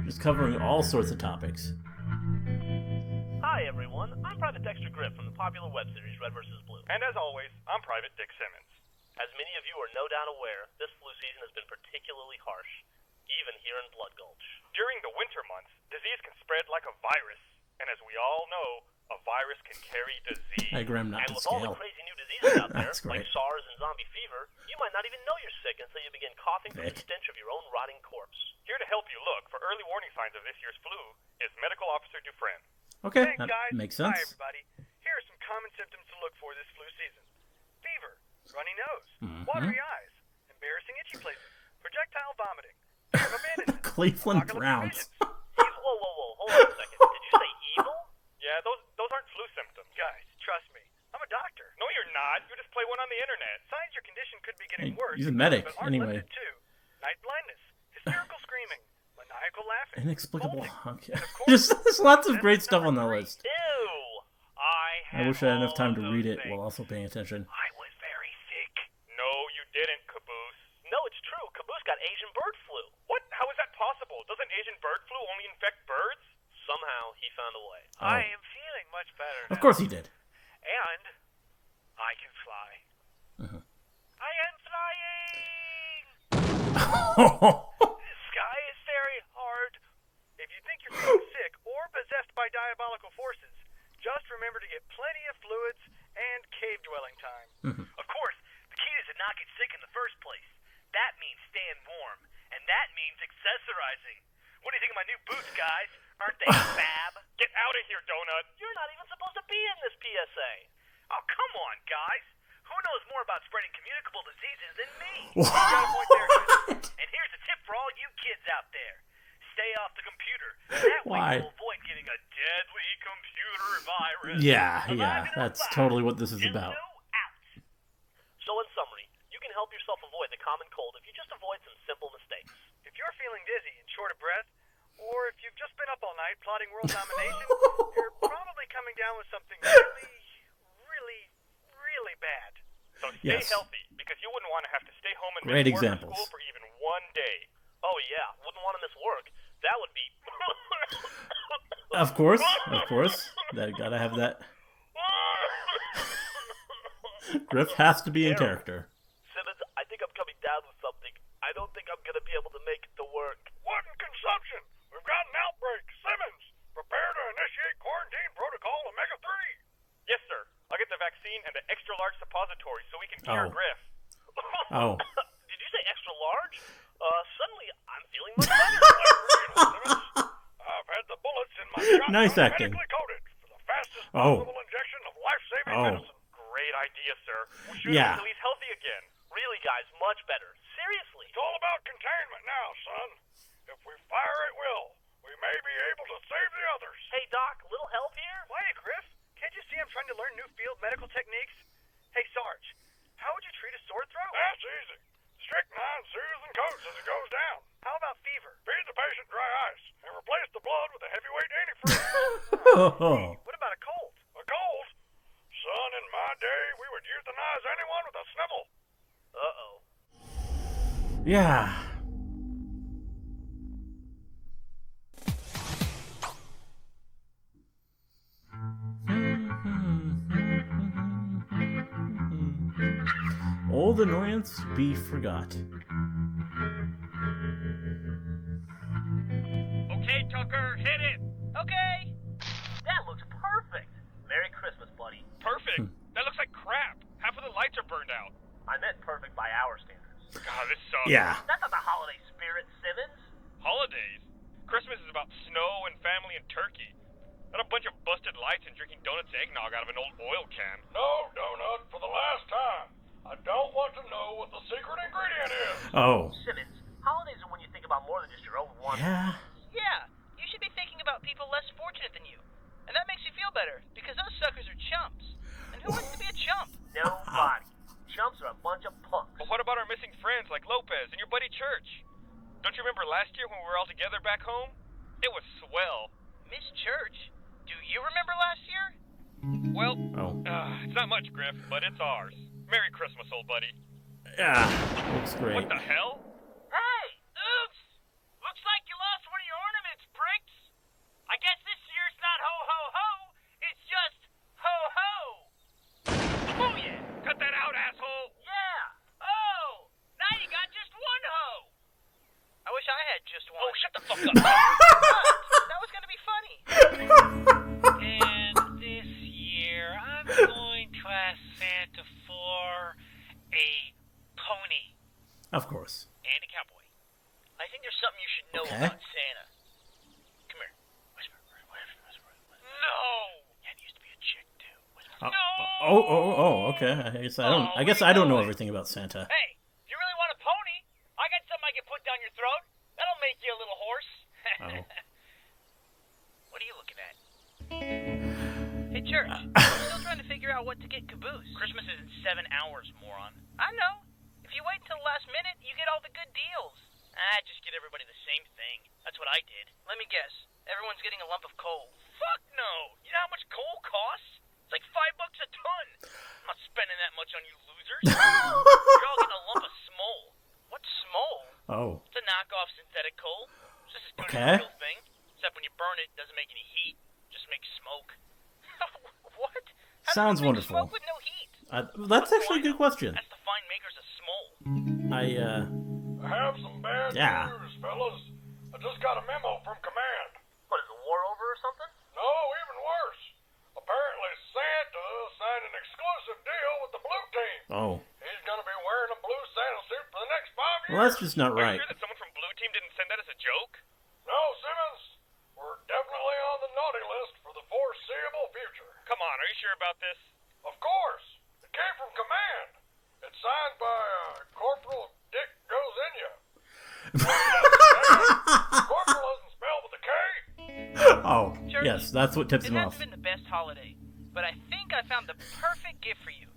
Just covering all sorts of topics. Hi, everyone. I'm Private Dexter Griff from the popular web series Red vs. Blue. And as always, I'm Private Dick Simmons. As many of you are no doubt aware, this flu season has been particularly harsh, even here in Blood Gulch. During the winter months, disease can spread like a virus. And as we all know, a virus can carry disease. Diagram not And to with all scale. the crazy new diseases out there, That's like great. SARS and zombie fever, you might not even know you're sick until you begin coughing from the Vic. stench of your own rotting corpse. Here to help you look for early warning signs of this year's flu is Medical Officer Dufresne. Okay, Thanks, that guys. makes Hi, sense. everybody. Here are some common symptoms to look for this flu season. Fever, runny nose, Mhm. watery eyes, embarrassing itchy places, projectile vomiting, fear of abandonment, Cleveland apocalyptic Browns. visions. Whoa, hold on a second. Did you say evil? Yeah, those aren't flu symptoms. Guys, trust me. I'm a doctor. No, you're not. You just play one on the internet. Signs your condition could be getting Hey, worse. he's a medic, but aren't anyway. limited to night blindness, hysterical screaming, maniacal laughing, Inexplicable. folding, Okay. and of course, Just there's lots of great stuff on that list. Ew! I wish I had enough time to read it while also paying attention. I was very sick. No, you didn't, Caboose. No, it's true. Caboose got Asian bird flu. What? How is that possible? Doesn't Asian bird flu only infect birds? Somehow, he found a way. Oh. I am feeling much better Of now. course he did. And I can fly. Uh-huh. I am flying! Oh, The sky is very hard. If you think you're feeling sick or possessed by diabolical forces, just remember to get plenty of fluids and cave dwelling time. Of course, the key is to not get sick in the first place. That means staying warm, and that means accessorizing. What do you think of my new boots, guys? Aren't they fab? Get out of here, Donut. You're not even supposed to be in this PSA. Oh, come on, guys. Who knows more about spreading communicable diseases than me? You got a point there, kid. And here's a tip for all you kids out there. Stay off the computer. That way Why? you'll avoid getting a deadly computer virus. yeah, that's totally what this is about. So in summary, you can help yourself avoid the common cold if you just avoid some simple mistakes. If you're feeling dizzy and short of breath, or if you've just been up all night plotting world domination, you're probably coming down with something really bad. So stay Yes. healthy, because you wouldn't want to have to stay home and Great miss work or examples. school for even one day. Oh yeah, wouldn't want to miss work. That would be... Of course. That gotta have that. Griff has to be in character. Simmons, I think I'm coming down with something. I don't think I'm going to be able to make it to work. What in consumption? We've got an outbreak. Simmons, prepare to initiate quarantine protocol Omega-3. Yes, vaccine and the extra-large suppository so we can cure Griff. Oh. Did you say extra large? Suddenly I'm feeling much better. I've had the bullets in my shotgun Nice acting. medically coated for the fastest possible injection of life-saving medicine. Great idea, sir. We should Yeah. until he's healthy again. Really, guys, much better. Seriously. It's all about containment now, son. If we fire at will, we may be able to save the others. Hey, Doc, little help here? Wait, Griff. Can't you see I'm trying to learn new field medical techniques? Hey, Sarge, how would you treat a sore throat? That's easy. Strychnine soothes and coats as it goes down. How about fever? Feed the patient dry ice and replace the blood with a heavyweight antifreeze. What about a cold? A cold? Son, in my day, we would euthanize anyone with a sniffle. Uh-oh. Yeah. Old annoyance be forgot. Okay, Tucker, hit it. Okay. That looks perfect. Merry Christmas, buddy. Perfect. That looks like crap. Half of the lights are burned out. I meant perfect by our standards. God, this sucks. Yeah. That's not the holiday spirit, Simmons. Holidays? Christmas is about snow and family and turkey. Not a bunch of busted lights and drinking donuts and eggnog out of an old oil can. No, Donut, for the last time. I don't want to know what the secret ingredient is. Oh. Simmons, holidays are when you think about more than just your own wants. Yeah. Yeah, you should be thinking about people less fortunate than you. And that makes you feel better, because those suckers are chumps. And who wants to be a chump? Nobody. Chumps are a bunch of punks. But what about our missing friends like Lopez and your buddy Church? Don't you remember last year when we were all together back home? It was swell. Miss Church? Do you remember last year? Well, it's not much, Griff, but it's ours. Merry Christmas, old buddy. Yeah, looks great. What the hell? Hey! Oops! Looks like you lost one of your ornaments, pricks! I guess this year's not ho-ho-ho, it's just ho-ho! Oh, yeah! Cut that out, asshole! Yeah! Oh! Now you got just one ho! I wish I had just one. Oh, shut the fuck up! That was gonna be funny. And this year, I'm going to ask Santa for a pony. Of course. And a cowboy. I think there's something you should know about Santa. Come here. Whisper. No! And he used to be a chick, too. Whisper. Oh, okay. I guess I don't know everything about Santa. Hey, if you really want a pony, I got something I can put down your throat. That'll make you a little horse. Oh. What are you looking at? Hey, Church, I'm still trying to figure out what to get Caboose. Christmas is in 7 hours, moron. I know. If you wait until the last minute, you get all the good deals. Just get everybody the same thing. That's what I did. Let me guess. Everyone's getting a lump of coal. Fuck no! You know how much coal costs? It's like $5 a ton. I'm not spending that much on you losers. You're all getting a lump of smole. What's smole? Oh. It's a knockoff synthetic coal. It's just as good Okay. as the real thing. Except when you burn it, it doesn't make any heat. It just makes smoke. What? How Sounds do you make wonderful. Smoke with no heat? That's actually a good question. That's the fine makers of smole. I have some bad news, fellas. I just got a memo from command. What, is the war over or something? No, even worse. Apparently Santa signed an exclusive deal with the Blue Team. Oh. He's gonna be wearing a blue Santa suit for the next 5 years. Well, that's just not Are right. you sure that someone from Blue Team didn't send that as a joke? No, Simmons. We're definitely on the naughty list for the foreseeable future. Come on, are you sure about this? Of course. It came from command. It's signed by Corporal Dick Goes In Ya. Corporal isn't spelled with a K. Oh, yes, that's what tips him It off. hasn't been the best holiday, but I think I found the perfect gift for you.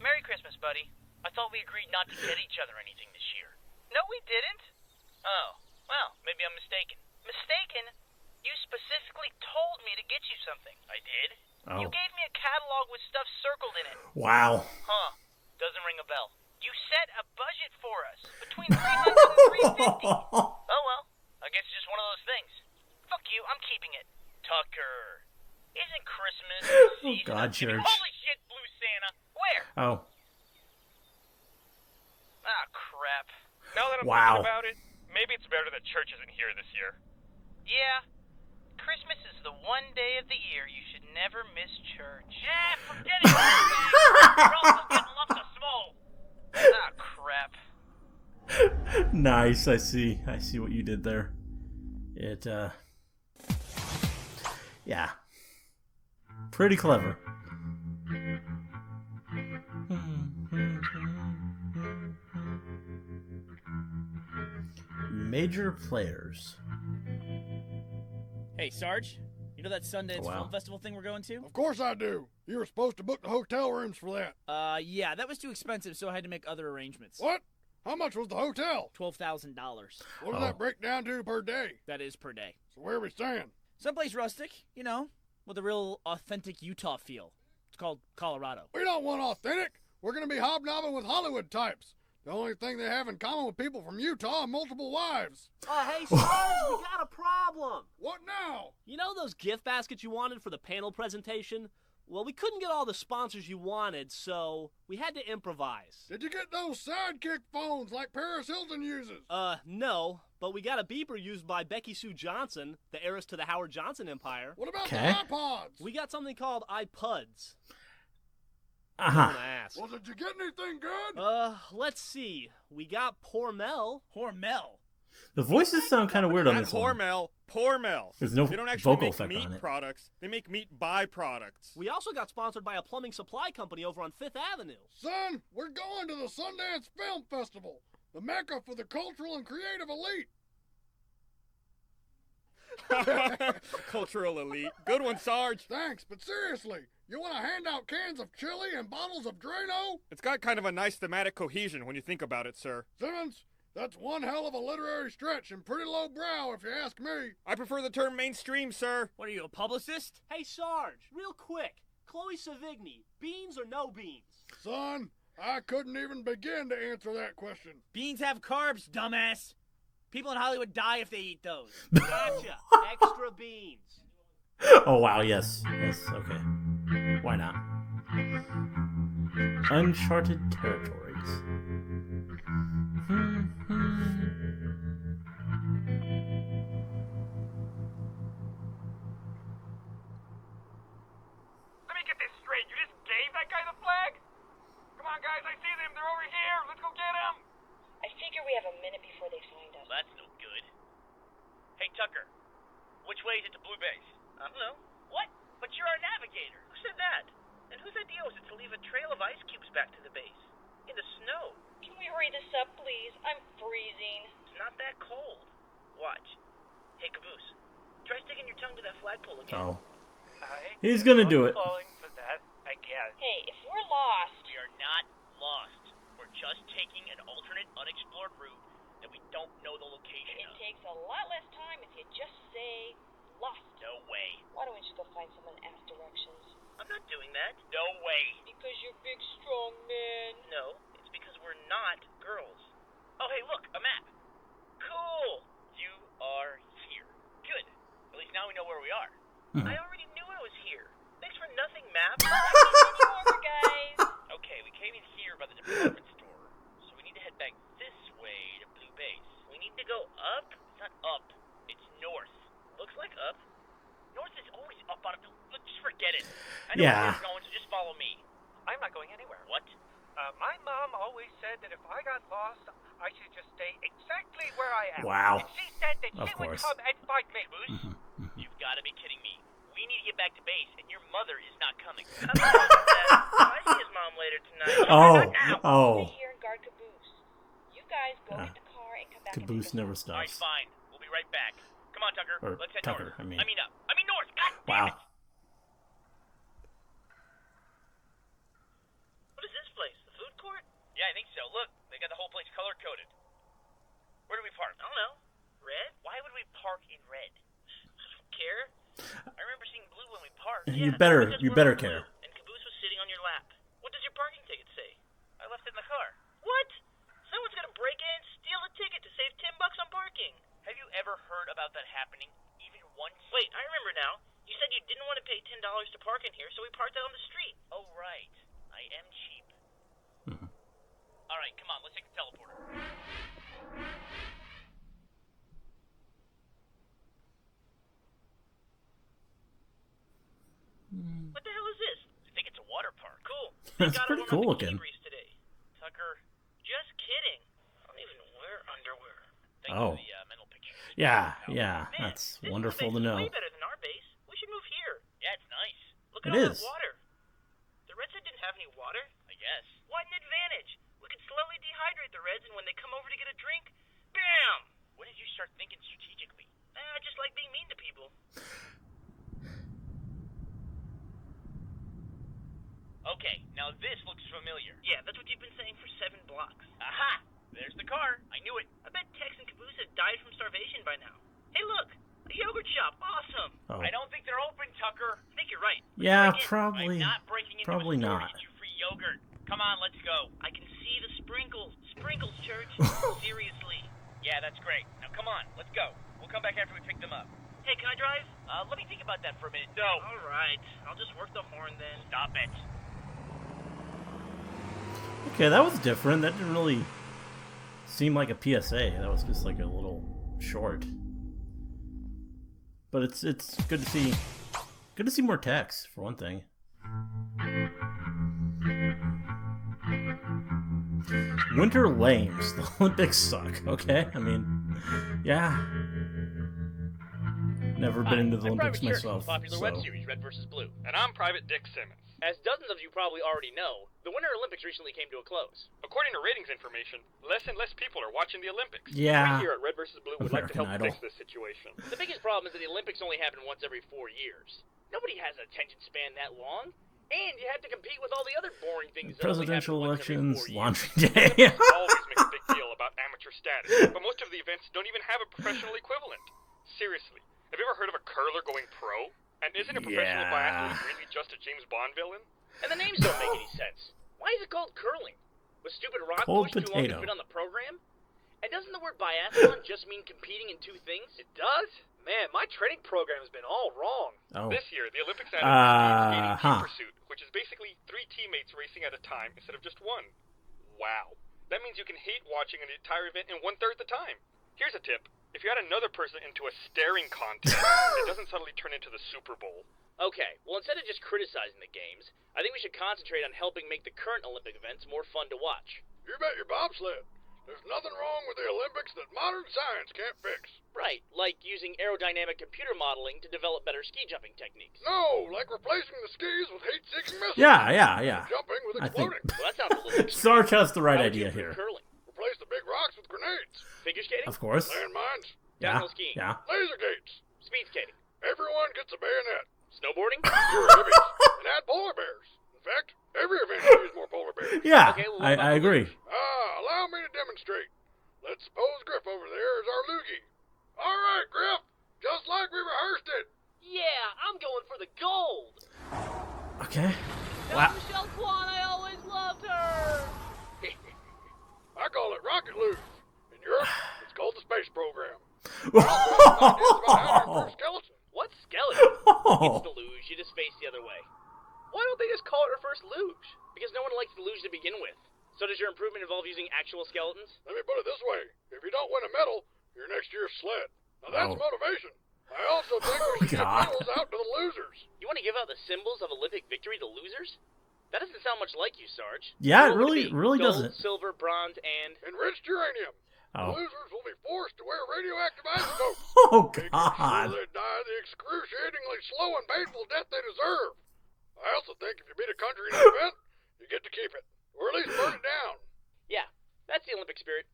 Merry Christmas, buddy. I thought we agreed not to get each other anything this year. No, we didn't. Oh, well, maybe I'm mistaken. Mistaken? You specifically told me to get you something. I did? Oh. You gave me a catalog with stuff circled in it. Wow. Huh. Doesn't ring a bell. You set a budget for us. Between $300 and $350. Oh, well. I guess it's just one of those things. Fuck you. I'm keeping it. Tucker. Isn't Christmas the Oh, season God, of giving? Church. Holy shit, Blue Santa. Where? Oh. Ah, crap. Now that I'm Wow. thinking about it, maybe it's better that Church isn't here this year. Yeah. Christmas is the one day of the year you should never miss church. Yeah, forget it. still getting lumps of smoke. Ah, crap. Nice, I see what you did there. Yeah. Pretty clever. Major players. Hey, Sarge, you know that Sundance Wow. Film Festival thing we're going to? Of course I do. You were supposed to book the hotel rooms for that. Yeah, that was too expensive, so I had to make other arrangements. What? How much was the hotel? $12,000. What does that break down to per day? That is per day. So where are we staying? Someplace rustic, you know, with a real authentic Utah feel. It's called Colorado. We don't want authentic. We're going to be hobnobbing with Hollywood types. The only thing they have in common with people from Utah are multiple wives. Hey, Sarge, we got a problem. What now? You know those gift baskets you wanted for the panel presentation? Well, we couldn't get all the sponsors you wanted, so we had to improvise. Did you get those sidekick phones like Paris Hilton uses? No, but we got a beeper used by Becky Sue Johnson, the heiress to the Howard Johnson empire. What about the iPods? We got something called iPuds. Uh-huh. Don't ask. Well, did you get anything good? Let's see. We got Hormel. Hormel? The voices sound kind of weird on this one. Poor Mel. There's no they don't actually vocal make effect meat on it. products. They make meat byproducts. We also got sponsored by a plumbing supply company over on 5th Avenue. Son, we're going to the Sundance Film Festival, the mecca for the cultural and creative elite. Cultural elite. Good one, Sarge. Thanks, but seriously, you want to hand out cans of chili and bottles of Drano? It's got kind of a nice thematic cohesion when you think about it, sir. Simmons, that's one hell of a literary stretch and pretty low brow if you ask me. I prefer the term mainstream, sir. What are you, a publicist? Hey, Sarge, real quick. Chloe Savigny, beans or no beans? Son, I couldn't even begin to answer that question. Beans have carbs, dumbass. People in Hollywood die if they eat those. Gotcha. Extra beans. Oh, wow, yes. Yes, okay. Why not? Uncharted territories. Let me get this straight. You just gave that guy the flag? Come on, guys. I see them. They're over here. Let's go get them. I figure we have a minute before they find us. Well, that's no good. Hey, Tucker. Which way is it to Blue Base? I don't know. What? But you're our navigator. Who said that? And whose idea was it to leave a trail of ice cubes back to the base? In the snow. Can we hurry this up, please? I'm freezing. It's not that cold. Watch. Hey, Caboose. Try sticking your tongue to that flagpole again. Oh. He's gonna do it. Falling for that, I guess. Hey, if we're lost... We are not lost. We're just taking an alternate unexplored route that we don't know the location It of. takes a lot less time if you just say lost. No way. Why don't we just go find someone and ask directions? I'm not doing that. No way. Because you're big, strong man. No, it's because we're not girls. Oh, hey, look, a map. Cool. You are here. Good. At least now we know where we are. I already knew I was here. Thanks for nothing, map. Anymore, guys. Okay, we came in here by the department store, so we need to head back this way to Blue Base. We need to go up? Not up. It's north. Looks like up. North is always up on a... Just forget it. I know where you're going, so just follow me. I'm not going anywhere. What? My mom always said that if I got lost, I should just stay exactly where I am. Wow. And she said that Of she would course. come and find me. You've got to be kidding me. We need to get back to base, and your mother is not coming. How about that? I see his mom later tonight. Stay here and guard Caboose. You guys go get the car and come back. Caboose never All right, stops. fine. We'll be right back. Come on, Tucker. Or Let's head Tucker, north. I mean. I mean north. God damn Wow. it. What is this place? The food court? Yeah, I think so. Look, they got the whole place color-coded. Where do we park? I don't know. Red? Why would we park in red? I don't care. I remember seeing blue when we parked. You Yeah, better because you we're better on blue, care. And Caboose was sitting on your lap. What does your parking ticket say? I left it in the car. What? Someone's gonna break in and steal the ticket to save $10 on parking. Have you ever heard about that happening even once? Wait, I remember now. You said you didn't want to pay $10 to park in here, so we parked out on the street. Oh, right. I am cheap. All right, come on, let's take the teleporter. What the hell is this? I think it's a water park. Cool. It's pretty cool looking. Today. Tucker, just kidding. I don't even wear underwear. Thank Oh. you for the mental picture. Yeah, that's wonderful to know. Way better than our base. We should move here. Yeah, it's nice. Look It at all is. that water. The Red Side didn't have any water. I guess. What an advantage. We could slowly dehydrate the Reds, and when they come over to get a drink, bam! When did you start thinking strategically? I just like being mean to people. Okay, now this looks familiar. Yeah, that's what you've been saying for 7 blocks. Aha! There's the car. I knew it. I bet Tex and Caboose have died from starvation by now. Hey, look! A yogurt shop. Awesome! Oh. I don't think they're open, Tucker. I think you're right. Yeah, Break in. probably. I'm not breaking into Probably a store not. to get you free yogurt. Come on, let's go. I can see the sprinkles. Sprinkles, Church. Seriously. Yeah, that's great. Now come on, let's go. We'll come back after we pick them up. Hey, can I drive? Let me think about that for a minute. No. All right. I'll just work the horn then. Stop it. Okay, that was different. That didn't really seem like a PSA. That was just like a little short. But it's good to see more text, for one thing. Winter lames. The Olympics suck, okay? I mean, yeah. Never been into the Olympics myself. Popular web series Red vs. Blue. And I'm Private Dick Simmons. As dozens of you probably already know, the Winter Olympics recently came to a close. According to ratings information, less and less people are watching the Olympics. Yeah. We here at Red vs. Blue would like to help American fix this situation. The biggest problem is that the Olympics only happen once every 4 years. Nobody has an attention span that long. And you have to compete with all the other boring things. Presidential elections, laundry day. day. Always make a big deal about amateur status, but most of the events don't even have a professional equivalent. Seriously, have you ever heard of a curler going pro? And isn't a professional biathlete really just a James Bond villain? And the names don't make any sense. Why is it called curling? Was stupid rock Cold pushed too long to potato. fit on the program? And doesn't the word biathlon just mean competing in 2 things? It does? Man, my training program has been all wrong. Oh. This year, the Olympics added skating team pursuit, which is basically 3 teammates racing at a time instead of just 1. Wow. That means you can hate watching an entire event in 1/3 the time. Here's a tip. If you add another person into a staring contest, it doesn't suddenly turn into the Super Bowl. Okay, well instead of just criticizing the games, I think we should concentrate on helping make the current Olympic events more fun to watch. You bet your bobsled. There's nothing wrong with the Olympics that modern science can't fix. Right, like using aerodynamic computer modeling to develop better ski jumping techniques. No, like replacing the skis with heat-seeking missiles. Yeah. Jumping with I think exploding. Well, that sounds a little extreme. Sarge has the right idea here. Curling. Replace the big rocks with grenades. Figure skating? Of course. Landmines. Yeah. Downhill skiing. Yeah. Laser gates. Speed skating. Everyone gets a bayonet. Snowboarding? You're hippies. And add polar bears. In fact, every event should use more polar bears. Yeah, Okay, well, I agree. Allow me to demonstrate. Let's suppose Griff over there is our loogie. All right, Griff. Just like we rehearsed it. Yeah, I'm going for the gold. Okay. Wow. Michelle Kwan, I always loved her. I call it rocket luge. In Europe, it's called the space program. Skeleton. What skeleton? Oh. It's the luge. You just face the other way. Why don't they just call it reverse luge? Because no one likes the luge to begin with. So does your improvement involve using actual skeletons? Let me put it this way. If you don't win a medal, you're next year's sled. Now that's motivation. I also think we should give medals out to the losers. You want to give out the symbols of Olympic victory to losers? That doesn't sound much like you, Sarge. Yeah, What would it be? really Gold, doesn't. silver, bronze, and... enriched uranium. Oh. Losers will be forced to wear radioactive isotopes. Oh, Making God. sure they die the excruciatingly slow and painful death they deserve. I also think if you beat a country in an event, you get to keep it. Or at least burn it down. Yeah, that's the Olympic spirit.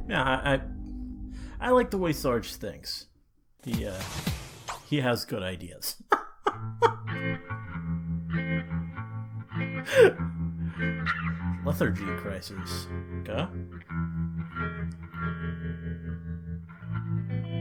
Yeah, I like the way Sarge thinks. He has good ideas. Lethargy crisis. Okay.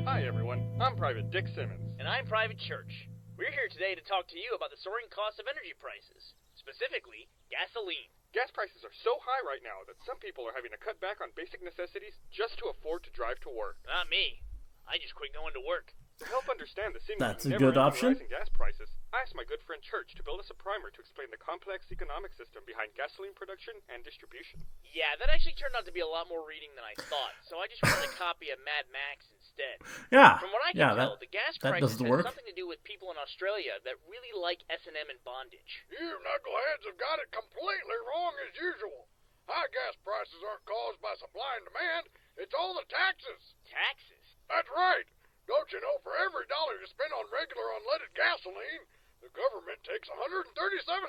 Hi everyone, I'm Private Dick Simmons. And I'm Private Church. We're here today to talk to you about the soaring cost of energy prices. Specifically, gasoline. Gas prices are so high right now that some people are having to cut back on basic necessities just to afford to drive to work. Not me. I just quit going to work. To help understand the seemingly That's a good option. rising gas prices, I asked my good friend Church to build us a primer to explain the complex economic system behind gasoline production and distribution. Yeah, that actually turned out to be a lot more reading than I thought, so I just wanted a copy of Mad Max instead. instead. Yeah. From what I Yeah, can tell, the gas that crisis doesn't has work. something to do with people in Australia that really like S&M and bondage. You knuckleheads have got it completely wrong as usual. High gas prices aren't caused by supply and demand. It's all the taxes. Taxes? That's right. Don't you know for every dollar you spend on regular unleaded gasoline, the government takes 137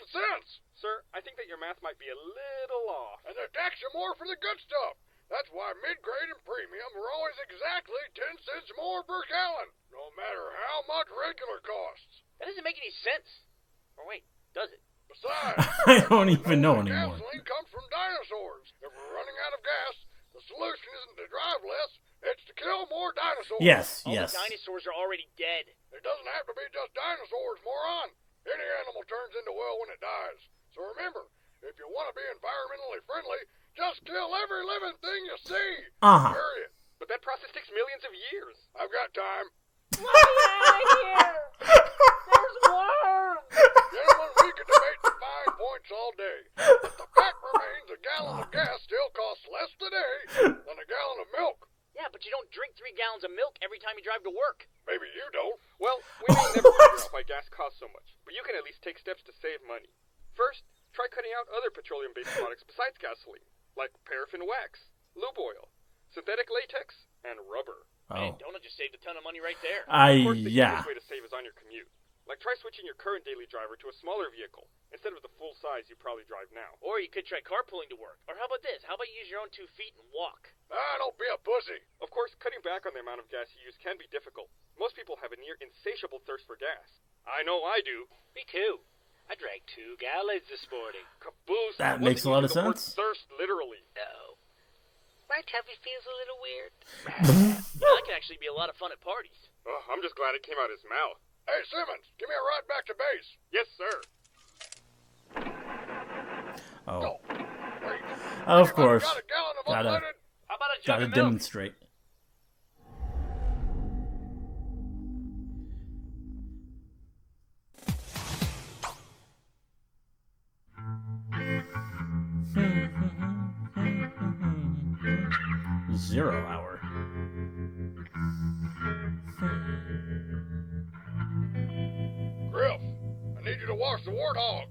cents. Sir, I think that your math might be a little off. And they tax you more for the good stuff. That's why mid-grade and premium are always exactly 10 cents more per gallon, no matter how much regular costs. That doesn't make any sense. Or wait, does it? Besides, I don't even know anymore. gasoline comes from dinosaurs. If we're running out of gas, the solution isn't to drive less, it's to kill more dinosaurs. Yes, All yes. the dinosaurs are already dead. It doesn't have to be just dinosaurs, moron. Any animal turns into oil when it dies. So remember, if you want to be environmentally friendly, just kill every living thing you see. Uh-huh. Period. But that process takes millions of years. I've got time. Let me out of here! There's worms! Gentlemen, we could debate the fine points all day. But the fact remains a gallon of gas still costs less today than a gallon of milk. Yeah, but you don't drink 3 gallons of milk every time you drive to work. Maybe you don't. Well, we may never figure out why gas costs so much, but you can at least take steps to save money. First, try cutting out other petroleum-based products besides gasoline, like paraffin wax, lube oil, synthetic latex, and rubber. Man, Donut just saved a ton of money right there. Of course, the yeah. easiest way to save is on your commute. Like, try switching your current daily driver to a smaller vehicle, instead of the full size you probably drive now. Or you could try carpooling to work. Or how about this? How about you use your own 2 feet and walk? Don't be a pussy. Of course, cutting back on the amount of gas you use can be difficult. Most people have a near insatiable thirst for gas. I know I do. Me too. I drank 2 gallons this morning. Caboose. That I makes a wasn't lot of using the word sense. Thirst, literally. No. My tummy feels a little weird. That can actually be a lot of fun at parties. I'm just glad it came out his mouth. Hey, Simmons, give me a ride back to base. Yes, sir. Oh. Wait. Of course. Got a gallon of Gotta, unleaded? How about a jug gotta of milk? demonstrate. Zero hour. Griff, I need you to wash the warthog.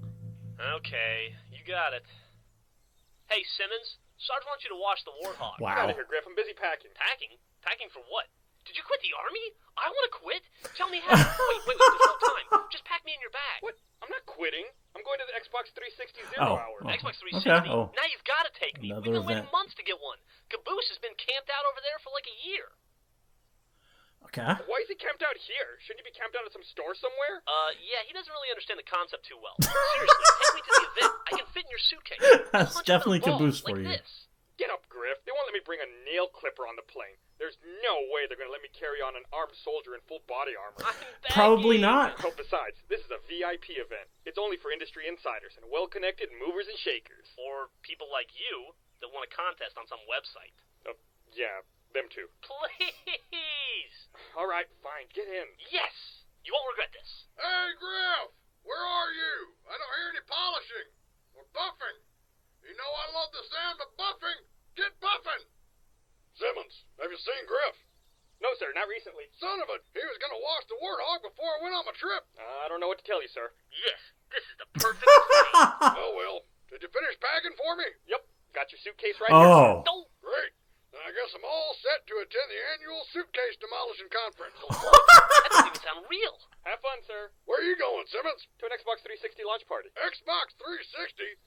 Okay, you got it. Hey, Simmons, Sarge wants you to wash the warthog. Get Wow. out of here, Griff. I'm busy packing. Packing? Packing for what? Did you quit the army? I want to quit. Tell me how. wait, there's no time. Just pack me in your bag. What? I'm not quitting. I'm going to the Xbox 360 Oh. Hour. Xbox 360? Okay. Oh. Now you've got to take me. Another We've been waiting event. months to get one. Caboose has been camped out over there for like a year. Okay. Why is he camped out here? Shouldn't he be camped out at some store somewhere? Yeah, he doesn't really understand the concept too well. Seriously, take me to the event. I can fit in your suitcase. That's Punch definitely another ball, Caboose for like you. This. Get up, Griff. They won't let me bring a nail clipper on the plane. There's no way they're going to let me carry on an armed soldier in full body armor. Probably not. Oh, besides, this is a VIP event. It's only for industry insiders and well-connected movers and shakers. Or people like you that won a contest on some website. Yeah, them too. Please! All right, fine. Get in. Yes! You won't regret this. Hey, Griff, where are you? I don't hear any polishing or buffing. You know I love the sound of buffing. Get buffing. Simmons, have you seen Griff? No, sir, not recently. Son of a... He was going to wash the warthog before I went on my trip. I don't know what to tell you, sir. Yes, this is the perfect place. Oh, well. Did you finish packing for me? Yep. Got your suitcase right here. Oh. Don't. Great. Then I guess I'm all set to attend the annual suitcase demolishing conference. That doesn't even sound real. Have fun, sir. Where are you going, Simmons? To an Xbox 360 launch party. Xbox 360?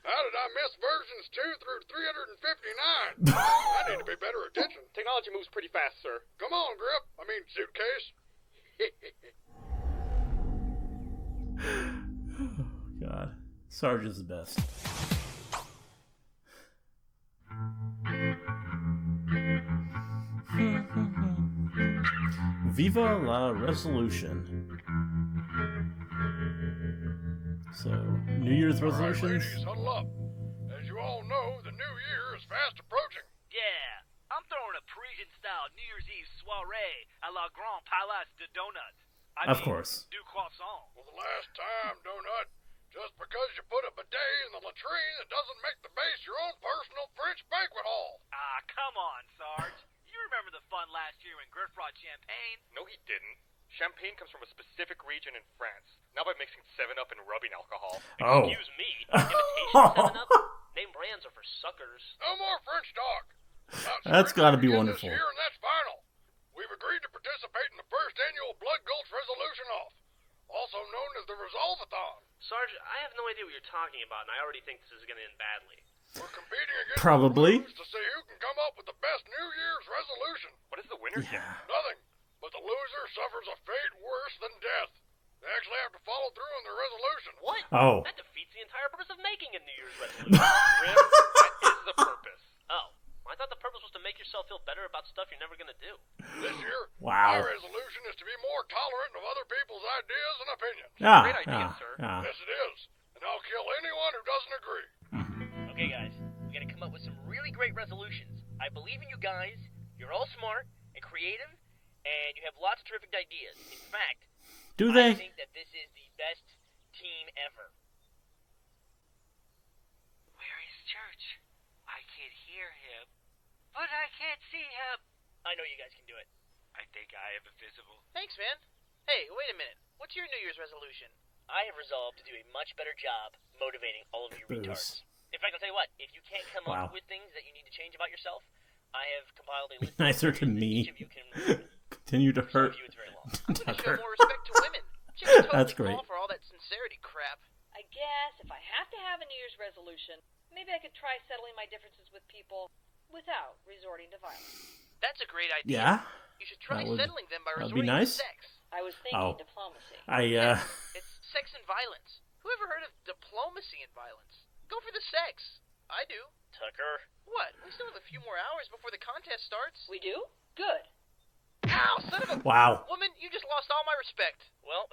How did I miss versions 2 through 359? I need to pay better attention. Technology moves pretty fast, sir. Come on, Grip. I mean, suitcase. Oh, God. Sarge is the best. Viva la Resolution. So, New Year's resolutions? All right, ladies, huddle up. As you all know, the new year is fast approaching. Yeah, I'm throwing a Parisian-style New Year's Eve soiree à la Grand Palace de Donuts. Of course. Du croissant. For the last time, Donut, just because you put a bidet in the latrine, it doesn't make the base your own personal French banquet hall. Ah, come on, Sarge. You remember the fun last year when Griff brought rubbing alcohol. Oh. Excuse me. Imitation 7-Up? Name brands are for suckers. No more French talk. That's got to be wonderful. This year, and that's final. We've agreed to participate in the first annual Blood Gulch Resolution Off, also known as the Resolve-a-thon. Sarge, I have no idea what you're talking about, and I already think this is going to end badly. We're competing against Probably. the Blues to see who can come up with the best New Year's resolution. What does the winner get? Nothing. But the loser suffers a fate worse than death. They actually have to follow through on their resolution. What? Oh. That defeats the entire purpose of making a New Year's resolution. Grim, that is the purpose. Oh. I thought the purpose was to make yourself feel better about stuff you're never going to do. This year, Wow. my resolution is to be more tolerant of other people's ideas and opinions. Yeah, Great idea, sir. yeah. Yes, it is. And I'll kill anyone who doesn't agree. Okay, guys, we gotta come up with some really great resolutions. I believe in you guys. You're all smart and creative, and you have lots of terrific ideas. In fact, Do I they? think that this is the best team ever. Where is Church? I can hear him, but I can't see him. I know you guys can do it. I think I am invisible. Thanks, man. Hey, wait a minute. What's your New Year's resolution? I have resolved to do a much better job motivating all of you Booze. retards. In fact, I'll tell you what, if you can't come Wow. up with things that you need to change about yourself, I have compiled a list Nicer of to areas that me. each of you can Continue to some hurt. of you it's very long. Show Tucker. more respect to women. Chicks totally That's great. fall for all that sincerity crap. I guess if I have to have a New Year's resolution, maybe I could try settling my differences with people without resorting to violence. That's a great idea. Yeah? You should try That would- settling them by that'd be resorting nice. to sex. I was thinking Oh. diplomacy. It's sex and violence. Who ever heard of diplomacy and violence? Go for the sex. I do. Tucker. What? We still have a few more hours before the contest starts. We do? Good. Ow, son of a Wow. woman! You just lost all my respect. Well,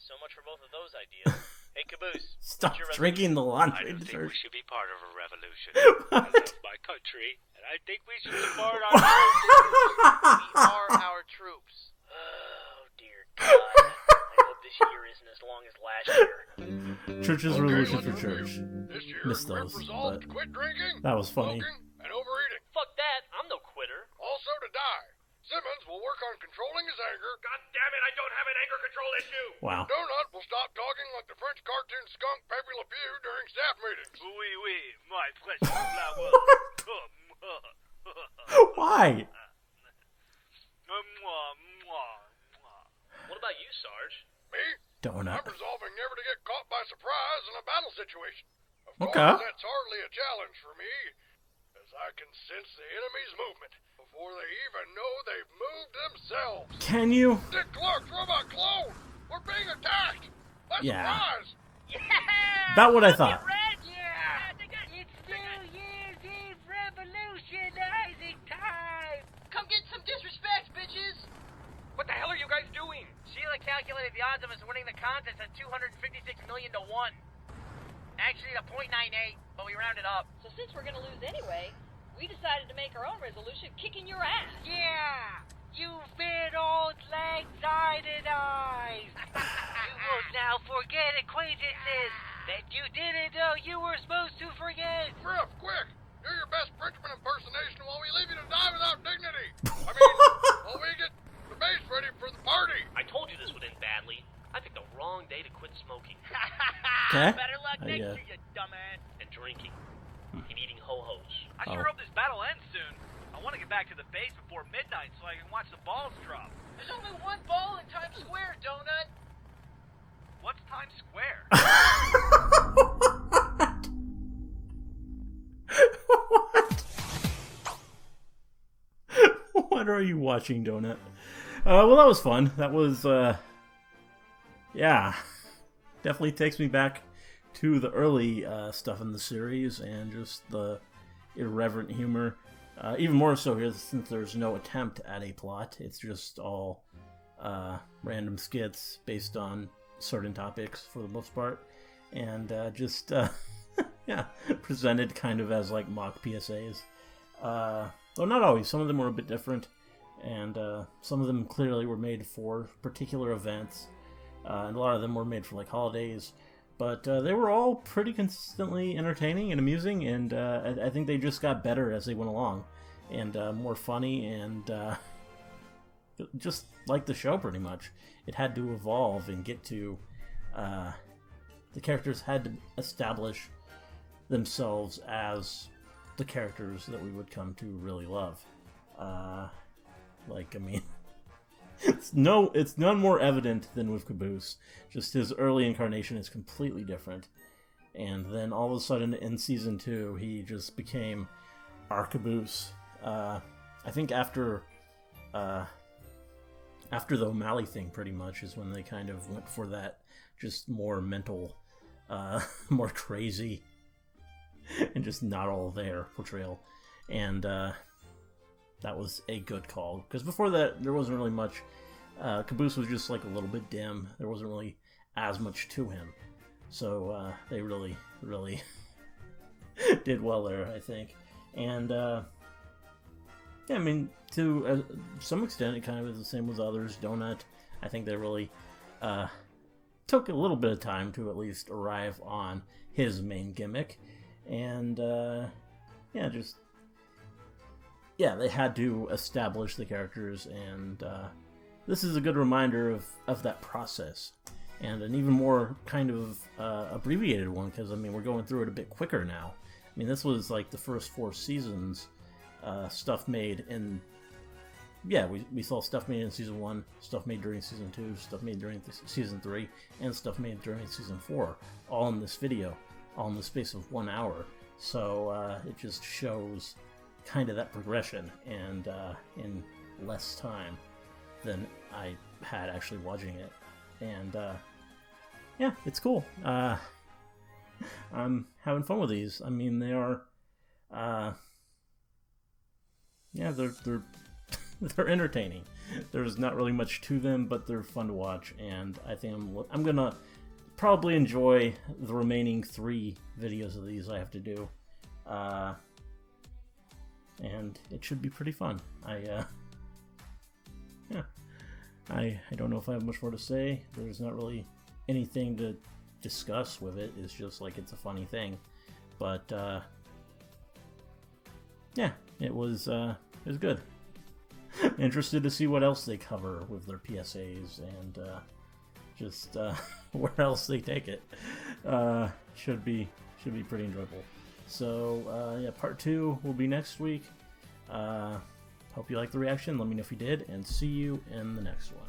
so much for both of those ideas. Hey, Caboose. Stop what's your drinking the I laundry don't think we detergent. should be part of a revolution. What? I love my country, and I think we should support our We are our troops. Oh, dear God. I hope this year isn't as long as last year. Church's Okay, resolution let's for move. church. This year, Missed we've those, resolved but to quit drinking, that was funny. smoking, and overeating. Fuck that. I'm no quitter. Also to die. Simmons will work on controlling his anger. God damn it, I don't have an anger control issue. Wow. Donut will stop talking like the French cartoon skunk Pepe Le Pew during staff meetings. Oui, oui, my precious flower. Why? What about you, Sarge? Me? Donut. I'm resolving never to get caught by surprise in a battle situation. Of Okay. course, that's hardly a challenge for me, as I can sense the enemy's movement before they even know they've moved themselves. Can you? Dick Clark's robot clone! We're being attacked! That's Yeah. a surprise! About what I thought. It's New Year's Eve revolutionizing time! Come get some disrespect, bitches! What the hell are you guys doing? Sheila calculated the odds of us winning the contest at 256 million to 1. Actually, to .98, but we rounded up. So since we're going to lose anyway, we decided to make our own resolution kicking your ass. Yeah! You bit old lang-sided eyes! You will now forget acquaintances that you didn't know you were supposed to forget! Griff, quick! Do your best Frenchman impersonation while we leave you to die without dignity! I mean, while we get the base ready for the party! I told you this would end badly. I picked the wrong day to quit smoking. Okay. Better luck I, next uh, year, you dumbass. And drinking. And eating ho-hos. I sure hope this battle ends soon. I want to get back to the base before midnight so I can watch the balls drop. There's only one ball in Times Square, Donut. What's Times Square? What are you watching, Donut? Well, that was fun. That was, yeah. Definitely takes me back to the early stuff in the series and just the irreverent humor. Even more so here since there's no attempt at a plot. It's just all random skits based on certain topics for the most part. And just, yeah, presented kind of as like mock PSAs. Though not always. Some of them were a bit different. And some of them clearly were made for particular events. And a lot of them were made for like holidays. But they were all pretty consistently entertaining and amusing. And I think they just got better as they went along. And more funny and just like the show pretty much. It had to evolve and get to the characters had to establish themselves as the characters that we would come to really love. Like, I mean, it's none more evident than with Caboose. Just his early incarnation is completely different. And then all of a sudden in Season 2, he just became our Caboose. I think after the O'Malley thing, pretty much, is when they kind of went for that just more mental, more crazy, and just not all there portrayal. And that was a good call. Because before that, there wasn't really much. Caboose was just like a little bit dim. There wasn't really as much to him. So they really, really did well there, I think. And yeah, I mean, to some extent, it kind of is the same with others. Donut, I think they really took a little bit of time to at least arrive on his main gimmick. And yeah, they had to establish the characters, and this is a good reminder of that process. And an even more kind of abbreviated one, because, I mean, we're going through it a bit quicker now. I mean, this was like the first 4 seasons, stuff made in... Yeah, we saw stuff made in Season 1, stuff made during Season 2, stuff made during Season 3, and stuff made during Season 4, all in this video, all in the space of 1 hour. So it just shows kind of that progression, and in less time than I had actually watching it. And yeah, it's cool. I'm having fun with these. I mean, they are yeah, they're they're entertaining. There's not really much to them, but they're fun to watch, and I think I'm gonna probably enjoy the remaining 3 videos of these I have to do. And it should be pretty fun. Yeah. I don't know if I have much more to say. There's not really anything to discuss with it. It's just like, it's a funny thing. But yeah, it was good. Interested to see what else they cover with their PSAs, and just where else they take it. Should be pretty enjoyable. So yeah, part 2 will be next week. Hope you liked the reaction. Let me know if you did, and see you in the next one.